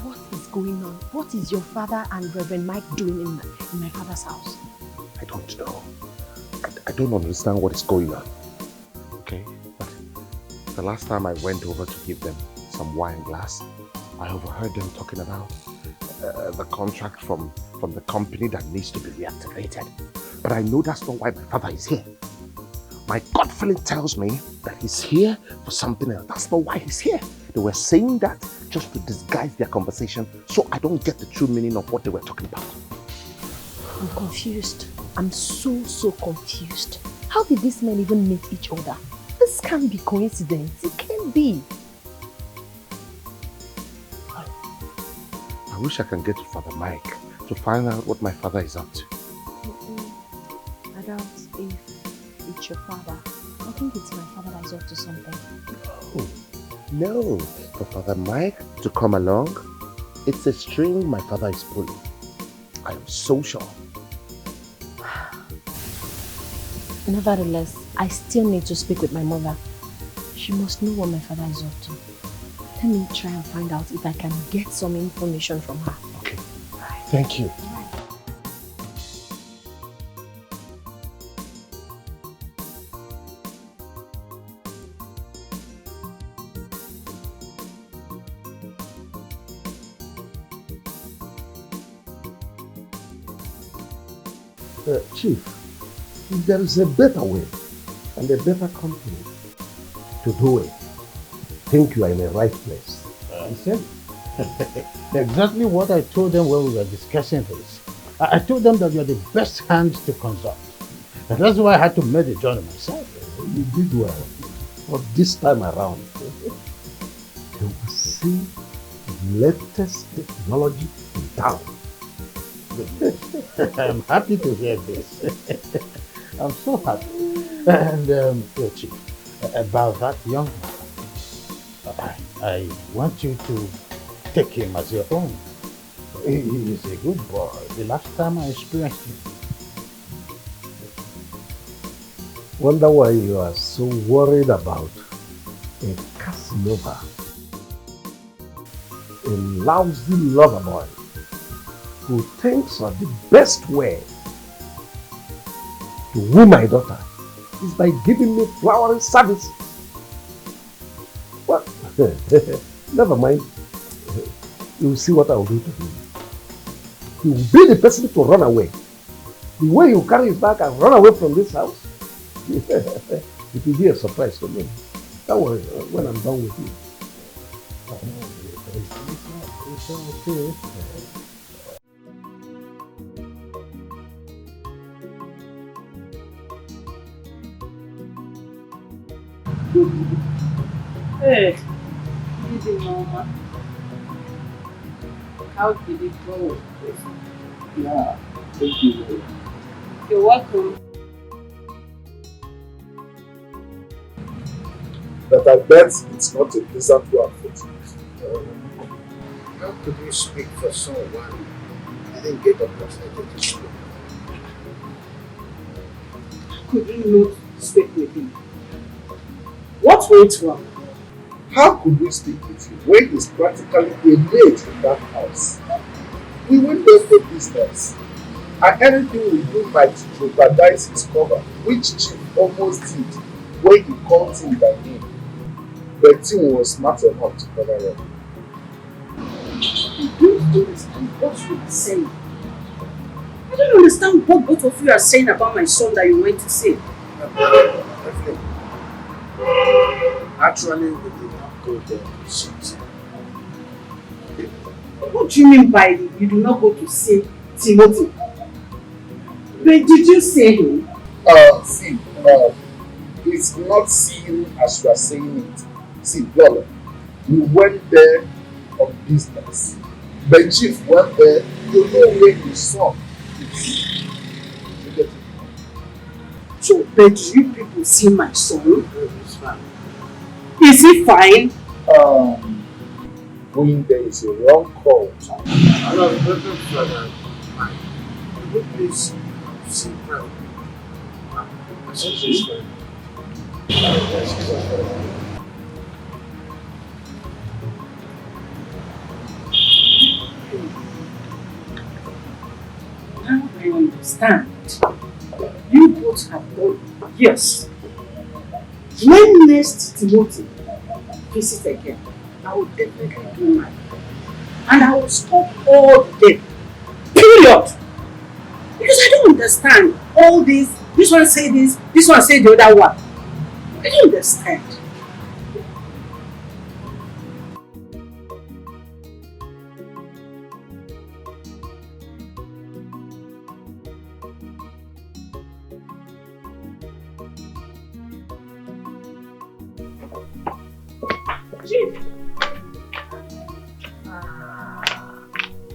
What is going on? What is your father and Reverend Mike doing in my father's house? I don't know. I don't understand what is going on. Okay? But the last time I went over to give them some wine glass, I overheard them talking about the contract from the company that needs to be reactivated. But I know that's not why my father is here. My gut feeling tells me that he's here for something else. That's not why he's here. They were saying that just to disguise their conversation, so I don't get the true meaning of what they were talking about. I'm confused. I'm so confused. How did these men even meet each other? This can't be coincidence. It can't be. I wish I can get to Father Mike to find out what my father is up to. I doubt if it's your father. I think it's my father that is up to something. Oh, no. For Father Mike to come along, it's a string my father is pulling. I am so sure. Nevertheless, I still need to speak with my mother. She must know what my father is up to. Let me try and find out if I can get some information from her. Okay. Thank you. Chief, if there is a better way and a better company to do it, I think you are in the right place. You said exactly what I told them when we were discussing this. I told them that you're the best hand to consult. And that's why I had to make the journey myself. You did well. But this time around, you will see the latest technology in town. I'm happy to hear this. I'm so happy. And, Chief, about that young man, I want you to take him as your own. He is a good boy. The last time I experienced him. Wonder why you are so worried about a Casanova, a lousy lover boy who thinks of the best way to woo my daughter is by giving me flowering service. Well, never mind. You will see what I will do to him. He will be the person to run away. The way you carry his bag and run away from this house, it will be a surprise to me. Don't worry, when I'm done with you. It's okay. Hey, easy mama. How did it go? Yeah, thank you. You're welcome. But I bet it's not a pleasant one for you. How could you speak for someone you didn't get opportunity to speak? Could you not speak with him? What went wrong? How could we speak with you when he's practically a maid in that house? We went there for business, and anything we do might jeopardize his cover, which Chief almost did when he called him by name. But Tim was smart enough to cover up. I don't understand what you are saying. I don't understand what both of you are saying about my son that you went to see. Actually, we did not go there to see him. What do you mean by you do not go to see Timothy? But did you see him? See, it's not seeing as you are saying it. See, brother, we went there on business. The chief went there, you know where his son is. You get it? So, but you people see my son? It's fine. Is he fine? Going there is a wrong call. No, it doesn't further mind. Could you please sit down? She's fine. Now I understand. You both have done yes. When next Timothy visit again, I will definitely do mine. And I will stop all the day. Period. Because I don't understand all this. This one say this one say the other one. I don't understand.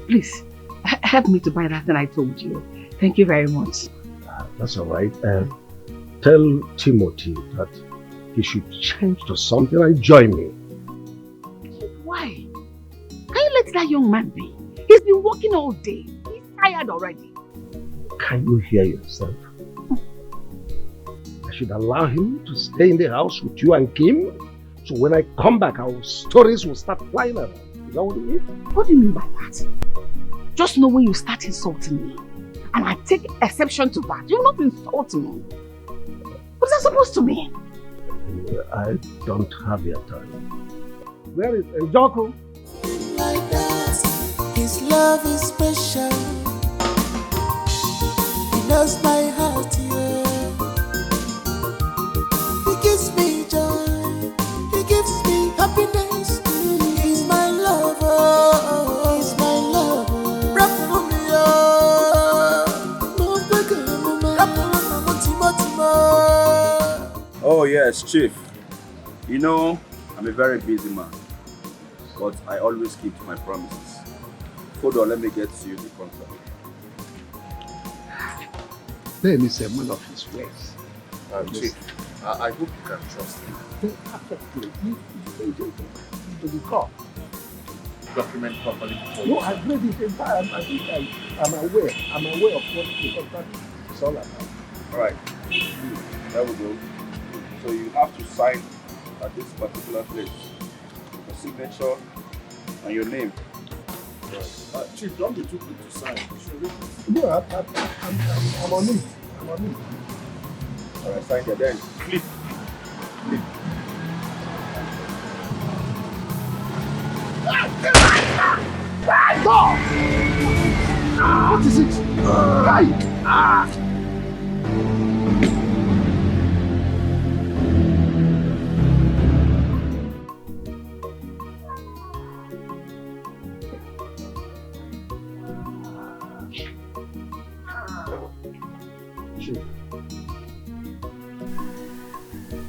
Please, help me to buy that thing I told you. Thank you very much. That's all right. Tell Timothy that he should change to something and join me. Why? Can you let that young man be? He's been working all day. He's tired already. Can you hear yourself? I should allow him to stay in the house with you and Kim, so when I come back, our stories will start flying around. Is that what you mean? What do you mean by that? Just know when you start insulting me, and I take exception to that. You will not insult me. What is that supposed to mean? I don't have your time. Where is Njoko? Like that, his love is special. He knows my heart, yeah. He gives me joy. He gives me happiness. He's my lover. He's my lover. Rap for me, Oh yes, Chief. You know, I'm a very busy man, but I always keep to my promises. Hold on, let me get to you the contract. Ben is a man of his words. Chief, I hope you can trust him. Perfectly. To the call. Document properly before No, you I've read it. In fact, I think I'm aware. I'm aware of what the contract is all about. Alright, there we go. So you have to sign at this particular place. Your signature and your name. Right. Chief, don't be too quick to sign. You should read it. No, I'm on it. I'm on it. Alright, sign there. Then flip. Flip. What is it?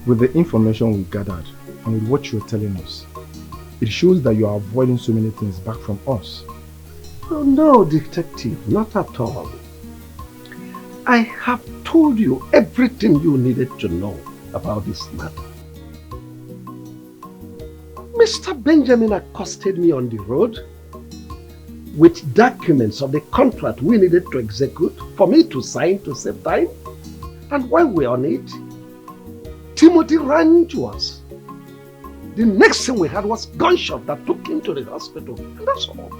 With the information we gathered and with what you're telling us, it shows that you are avoiding so many things back from us. Oh, no, detective, not at all. I have told you everything you needed to know about this matter. Mr. Benjamin accosted me on the road with documents of the contract we needed to execute for me to sign to save time. And while we're on it, Timothy ran to us. The next thing we had was gunshot that took him to the hospital. And that's all.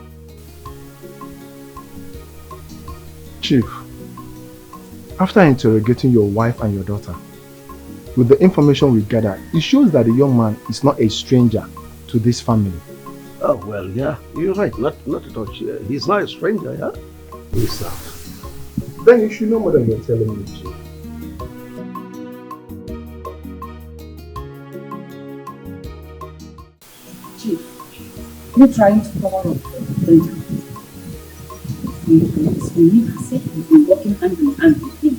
Chief, after interrogating your wife and your daughter, with the information we gathered, it shows that the young man is not a stranger to this family. Oh, well, yeah, you're right. Not at all. He's not a stranger, yeah? He's not. Then you should know more than you're telling me, Chief. Chief, you're trying to cover up Benjamin. We never said we've been working hand in hand with him.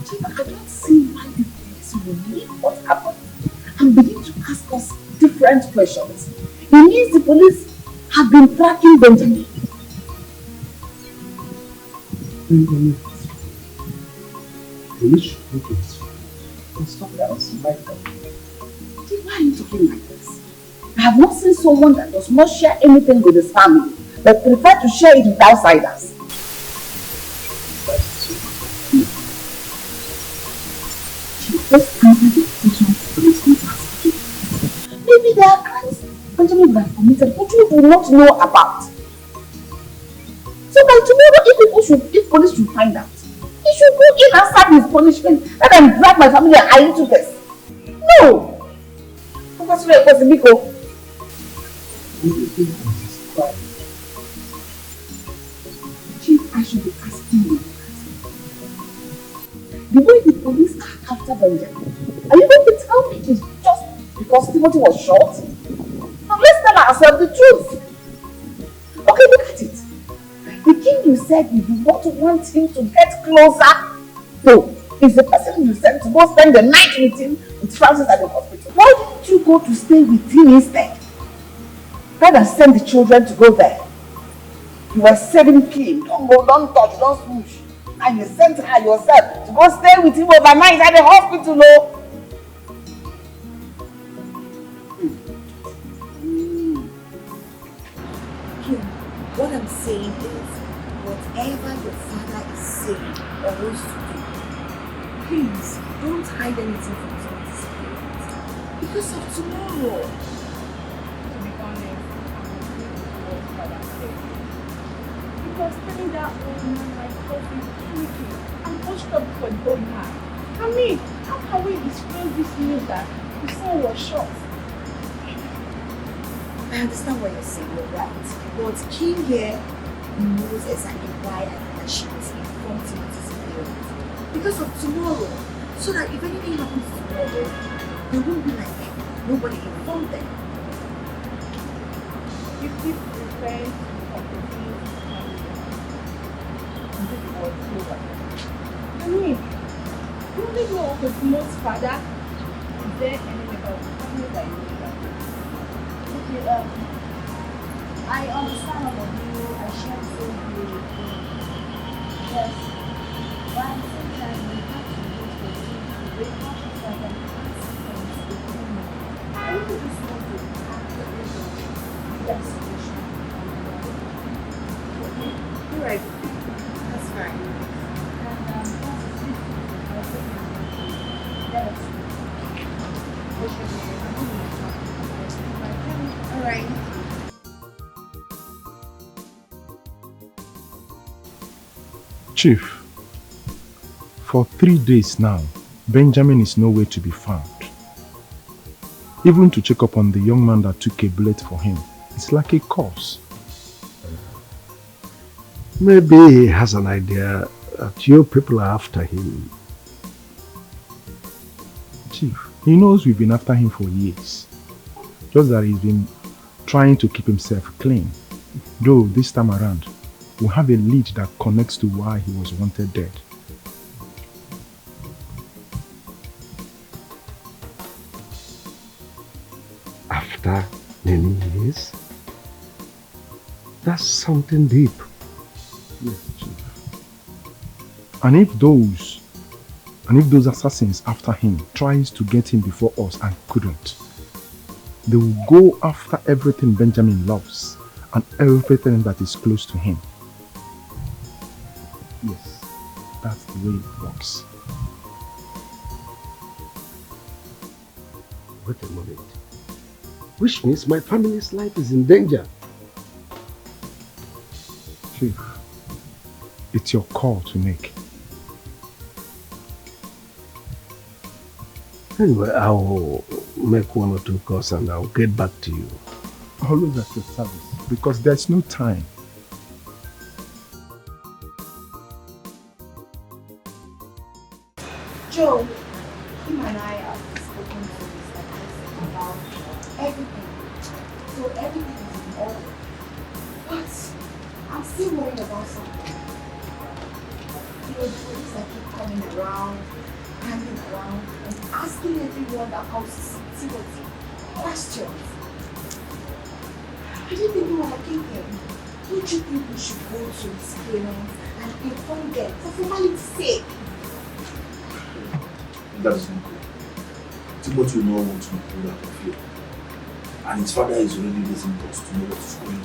Chief, I don't see why the police will leave what happened and begin to ask us different questions. It means the police have been tracking Benjamin. Police should look at this. And stop else, right? Chief, why are you talking like this? I have not seen someone that does not share anything with his family, but prefer to share it with outsiders. Chief, just answer the questions the police need to ask you. Maybe there are crimes Benjamin would have committed which you do not know about. So by tomorrow, if police should find out, he should go in and serve his punishment rather than drag my family and I into this. No! Chief, I should be asking you. The way the police are after Benjamin, are you going to tell me it's just because Timothy was shot? Now let's tell ourselves the truth. Okay, look at it. The king you said you do not want him to get closer to is the person you sent to go spend the night with him with Francis at the hospital. Why didn't you go to stay with him instead? Rather than send the children to go there. You were saving Kim. Don't go, don't touch, don't smoosh. And you sent her yourself to go stay with him overnight at the hospital, no? Kim, what I'm saying is, whatever your father is saying or wants to do, please don't hide anything from his spirit. Because of tomorrow. To be honest, what father said. Because telling that old man my coffee drinking and pushed up for the old man. I mean, how can we explain this news that the son was shot? I understand what you're saying, you're right. But Kim here knows exactly why I think that she was informed to his parents. Because of tomorrow. So that if anything happens tomorrow, they won't be like, nobody informed them. You keep referring to opportunities and this was over. I mean, you only know of Timothy's father. Is there any member of the family that you know about? Okay, I understand all of you. I share the same view with you. Yes. But at the same time, we have to use the thing to be cautious of the consequences between them. I really just want to have the result of that situation. Okay? All right. That's fine. And that's it. I'll take it. Yes. All right. Chief, for 3 days now, Benjamin is nowhere to be found. Even to check up on the young man that took a bullet for him, it's like a curse. Maybe he has an idea that you people are after him. Chief, he knows we've been after him for years. Just that he's been trying to keep himself clean. Though this time around, we have a lead that connects to why he was wanted dead. After many years? That's something deep. Yes, Chief. And if those assassins after him tries to get him before us and couldn't, they will go after everything Benjamin loves and everything that is close to him. Yes, that's the way it works. Wait a moment. Which means my family's life is in danger. Chief, it's your call to make. Anyway, I'll make 1 or 2 calls and I'll get back to you. Always at your service, because there's no time. Joe, him and I have spoken to Mr. Tyson about everything. So everything is in order. But I'm still worried about something. You know, the police that keep coming around, hanging around, and asking everyone that comes to see Timothy questions. I didn't even want to keep him. Don't you think we should go to his parents and inform them for formality's sake? That is not good. Timothy will not want to be pulled out of here. And his father is already listening to us to know what is going on.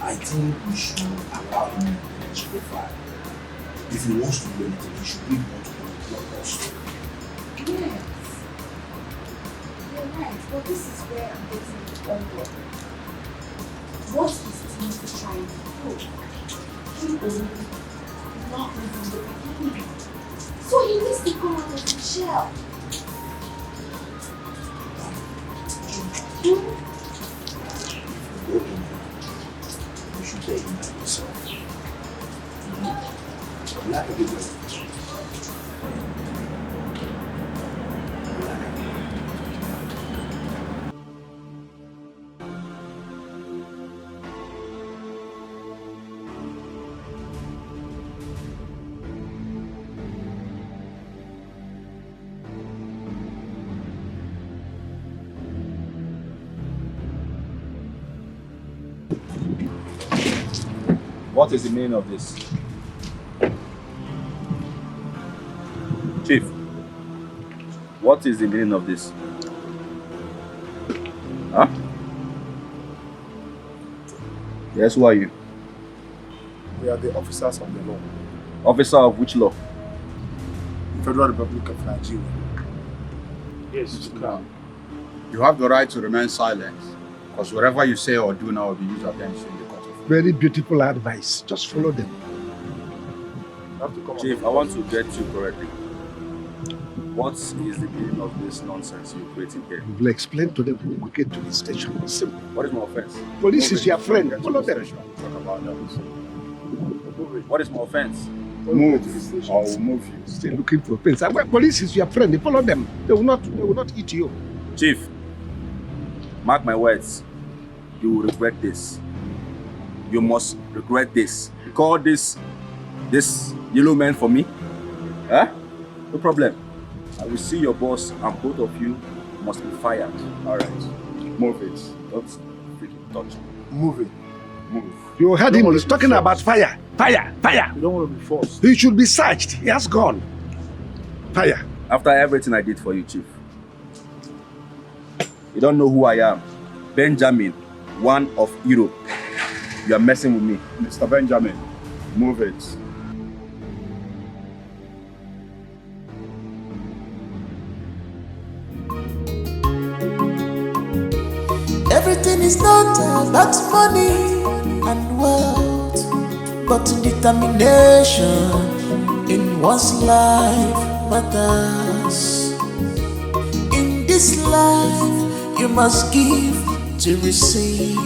I think we should allow him to his profile. If he wants to do anything, he should bring one to us. Yes. You're right, but this is where I'm getting it wrong. What is Timothy trying to do? He only not from the beginning. So he needs to come out of the shell. Go in there. You should tell him that yourself. Like a big girl. What is the meaning of this? Chief, what is the meaning of this? Huh? Yes, who are you? We are the officers of the law. Officer of which law? Federal Republic of Nigeria. Yes, you have the right to remain silent, because whatever you say or do now will be used against you in the court of law. Very beautiful advice. Just follow them. Chief, I want to get you correctly. What is the meaning of this nonsense you're creating here? We'll explain to them when we get to the station. Simple. What is my offense? Police is your friend. Follow them. Talk about that. What is my offense? Move, or we'll move you. Still looking for offense. Well, police is your friend. Follow them. They will not eat you. Chief, mark my words. You will regret this. You must regret this. You call this yellow man for me? Huh? No problem. I will see your boss and both of you must be fired. Alright. Move it. Don't freaking touch me. Move it. Move. You heard him. He's talking about fire. Fire. Fire. You don't want to be forced. He should be searched. He has gone. Fire. After everything I did for you, Chief. You don't know who I am. Benjamin, one of Europe. You are messing with me. Mr. Benjamin, move it. Everything is not about money and wealth. but determination in one's life matters. In this life, you must give to receive.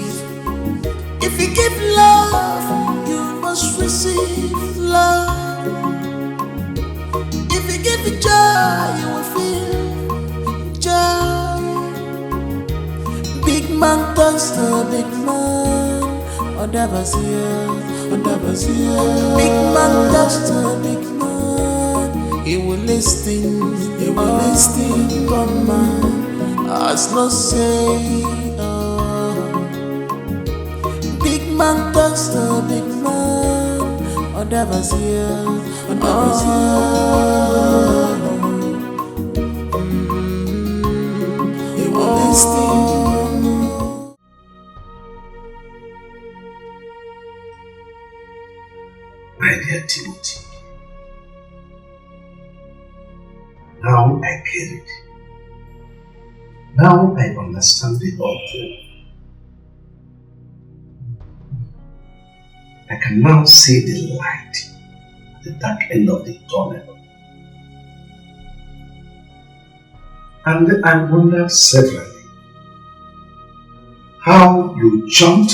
If you give love, you must receive love. If you give joy, you will feel joy. Big man turns to big man. Big man turns to big man. He will listen, come man. As no say, big man turns to big man. He will listen. My dear Timothy, now I get it. Now I understand the whole thing. I can now see the light at the dark end of the tunnel. And I wondered severally how you jumped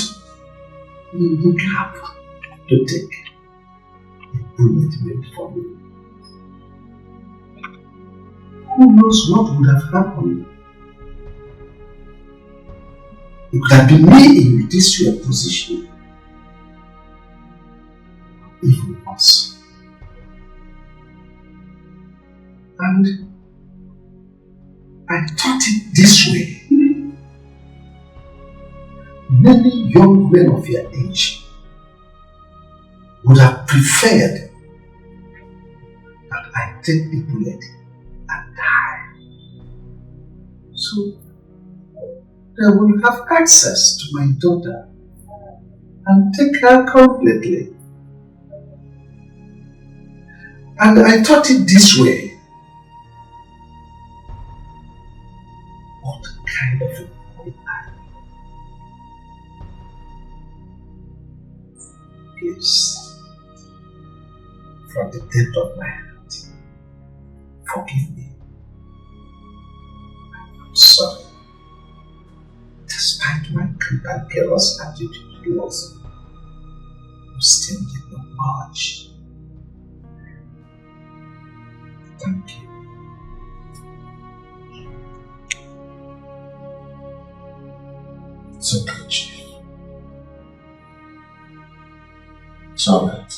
in the gap to take a bullet made for me. Who knows what would have happened? It could have been me in this your position. Even worse. And I thought it this way. Many young men of your age would have preferred that I take the bullet and die. So they will have access to my daughter and take her completely. And I thought it this way. What kind of a boy am I? Please, from the depth of my heart, forgive me. I'm sorry. Despite my cantankerous attitude towards you, you still did not budge. Thank you. It's okay, Chief. It's alright.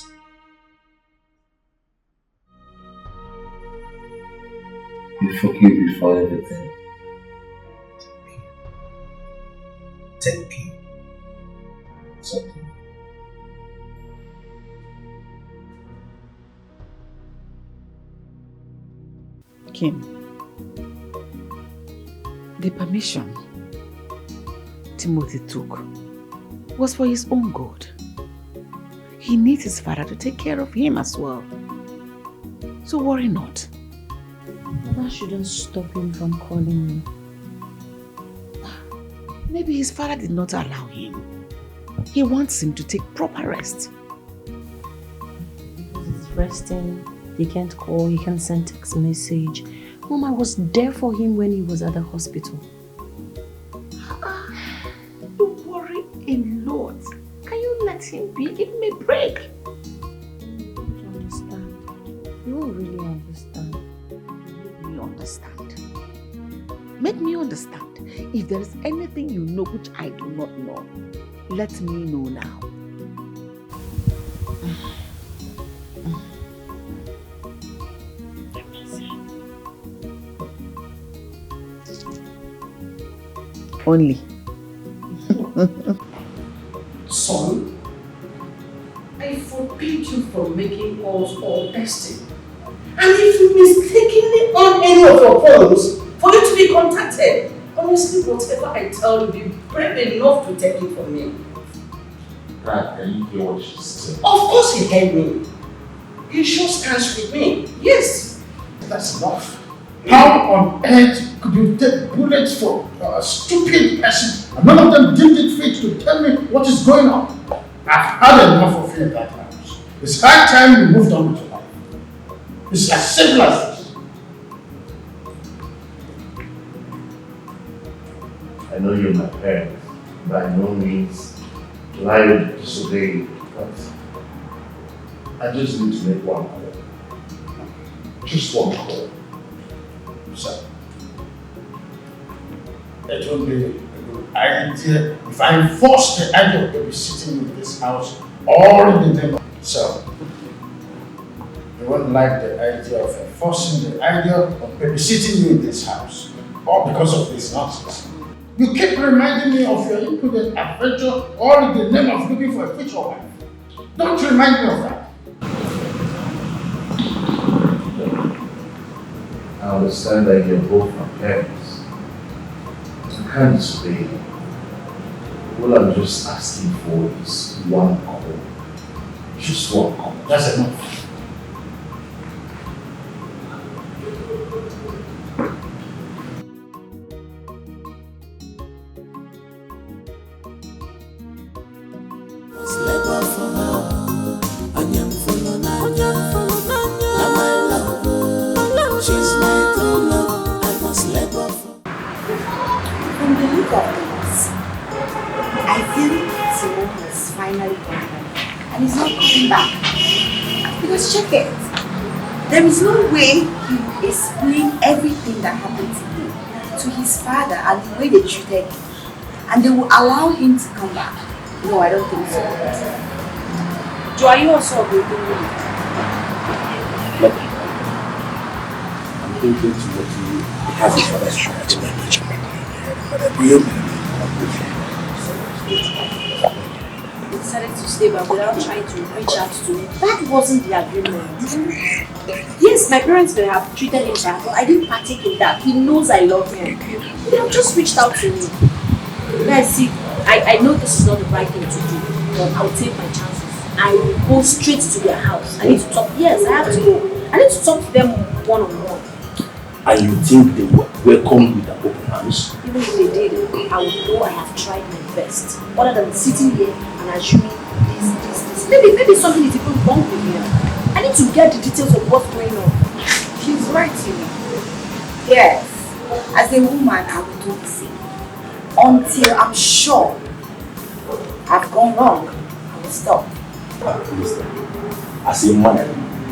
I forgive you for everything. Thank you. It's okay. Kim, the permission Timothy took was for his own good. He needs his father to take care of him as well. So worry not. That shouldn't stop him from calling me. Maybe his father did not allow him. He wants him to take proper rest. Because he's resting, he can't call, he can't send text message. Mom, I was there for him when he was at the hospital. You worry a lot. Can you let him be? Give him a break. You don't understand. You won't really understand. Make me understand. Make me understand. If there is anything you know which I do not know, let me know now. Let me see. Only. Son, I forbid you from making calls or texting. And if you mistakenly on any of your phones for you to be contacted, honestly, whatever I tell you, be brave enough to take it from me. Dad, can you hear what she said? Of course he heard me. He sure stands with me. Yes. That's enough. How on earth could you take bullets for a stupid person and none of them deemed it fit to tell me what is going on? I've had enough of you in that house. It's high time you moved on with your life. It's as simple as this. I know you're my parent. By no means will I disobey you, but I just need to make one call. Just one call. Sir, it would be a good idea if I enforce the idea of babysitting in this house all in the name of self. You won't like the idea of enforcing the idea of babysitting you in this house, all because of this nonsense. You keep reminding me of your imprudent adventure all in the name of looking for a future wife. Don't remind me of that. I understand that you're both my parents. I can't disobey you. All I'm just asking for is one call. Just one call. That's enough. From the look of things, I think Simone has finally gone home and he's not coming back. Because check it, there is no way he will explain everything that happened to him to his father and the way they treated him, and they will allow him to come back. No, I don't think so. Joe, are you also agreeing with me? Look, I'm thinking Timothy has his father's trying to manage him. You decided to stay back without trying to reach out to me. That wasn't the agreement. Yes, my parents may have treated him bad, but I didn't partake in that. He knows I love him. They have just reached out to me. Guys, see, I know this is not the right thing to do, but I'll take my chances. I will go straight to their house. I need to talk. Yes, I have to go. I need to talk to them one-on-one. And you think they were welcomed with open arms? Even if they did, I would know I have tried my best. Other than sitting here and assuming this. Maybe something is even wrong with me. I need to get the details of what's going on. She's right, Timmy. Yes, as a woman, I will do the same. Until I'm sure I've gone wrong, I will stop. Listen, as a man,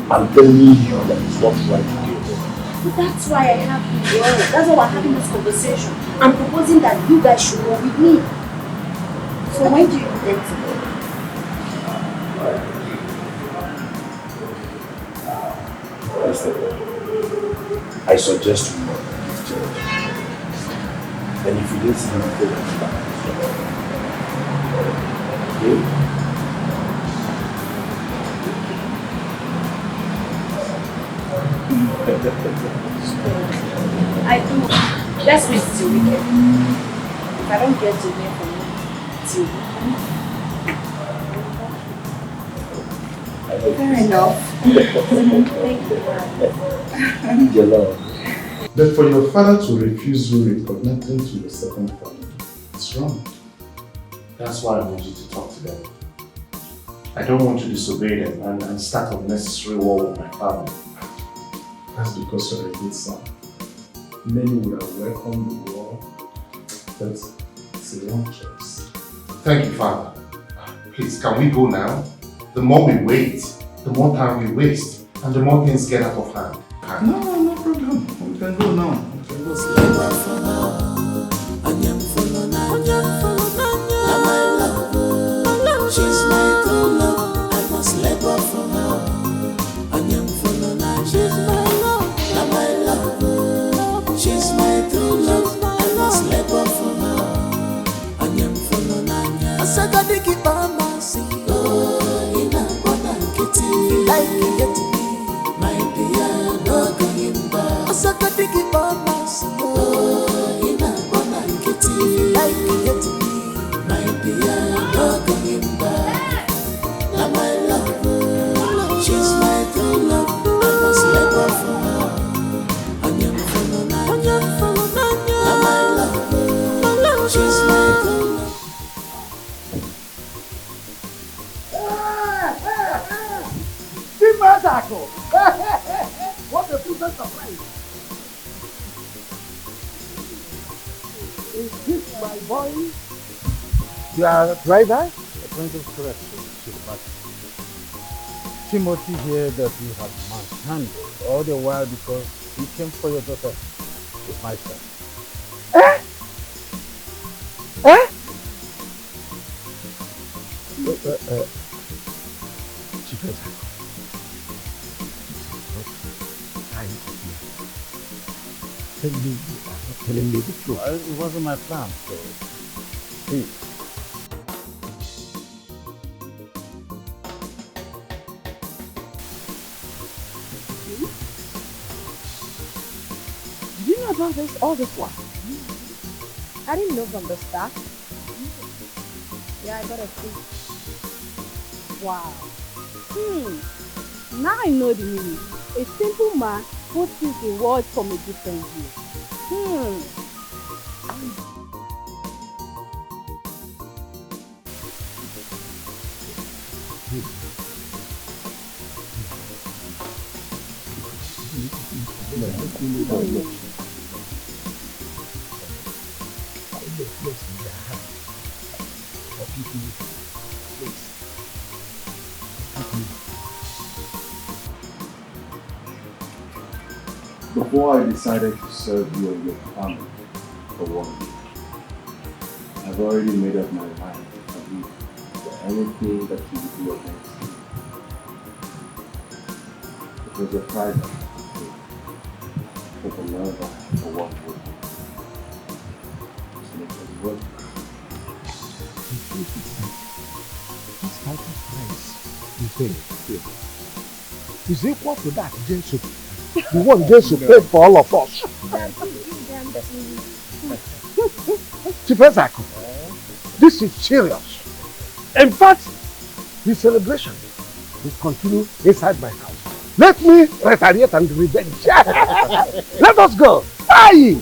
I'm telling you that it's not right to do it. But that's why I have the word. That's why we're having this conversation. I'm proposing that you guys should go with me. So when do you intend to go? Listen, I suggest you leave church. And if you didn't see me go back, okay? I do. Let's wait till weekend. If I don't get to hear from you till weekend. Fair enough. I need your love. But for your father to refuse you reconnecting to your second family, it's wrong. That's why I want you to talk to them. I don't want to disobey them and start unnecessary war with my family. That's because you're a good son. Many would have welcomed the war, but it's a wrong choice. Thank you, Father. Please, can we go now? The more we wait, the more time we waste, and the more things get out of hand. No problem. We can go now. We can go. She's my true love. I must let go from her. She's my love. My love. She's my true love. I must let go from her. I said I think it oh, in a bona kitty. Like you get to me, my dear, no going back. I said I think it oh, in a bona kitty. Like you get to me, my dear, no going back. Now my love, she's my true love. I must let go from her. Now my love, she's my true love. Circle! What a pleasant surprise! Is this my boy? Your driver? The point of correction, Chief Master. Timothy here that you have manhandled all the while because he came for your daughter, Chief Master. Eh? Eh? Chief Master. Tell me you are not telling me the truth. It wasn't my plan, so please. Did you know about this all this while? I didn't know from the start. Yeah, I got a clue. Wow. Now I know the meaning. A simple man who sees the world from a different view. Before I decided to serve you and your family for 1 week, I've already made up my mind to do anything that you would do against me. It was a private thing for the love I have for 1 week. To make it work. This type of price is equal to that Jesus. The one Jesus paid for all of us. Chief Ezako, this is serious. In fact, the celebration will continue inside my house. Let me retaliate and revenge. Let us go. Aye!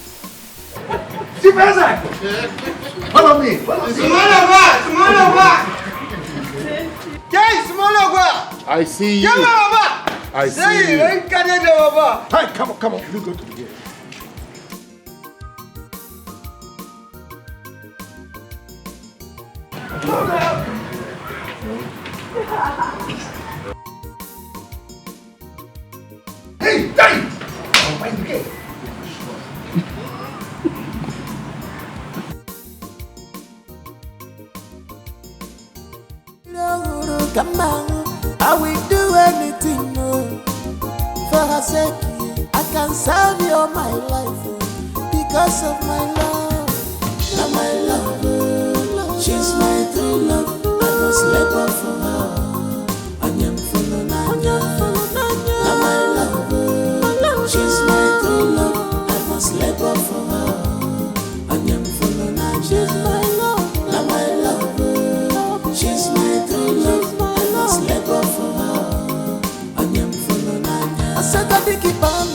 Chief Ezako, follow me. I see you. I see you. Hey, come on. You go to the gate. Hey, Daddy! I'll find the gate. Come on, I will do anything for her sake. I can serve you all my life because of my love. Now my love, she's my true love. I must labor for her. Anyam follow Nanya. Now my love, she's my true love. I must labor for her. Anyam follow Nanya. She's my love. Now my love, she's my true love. Labor for her, I am full of I said that they keep on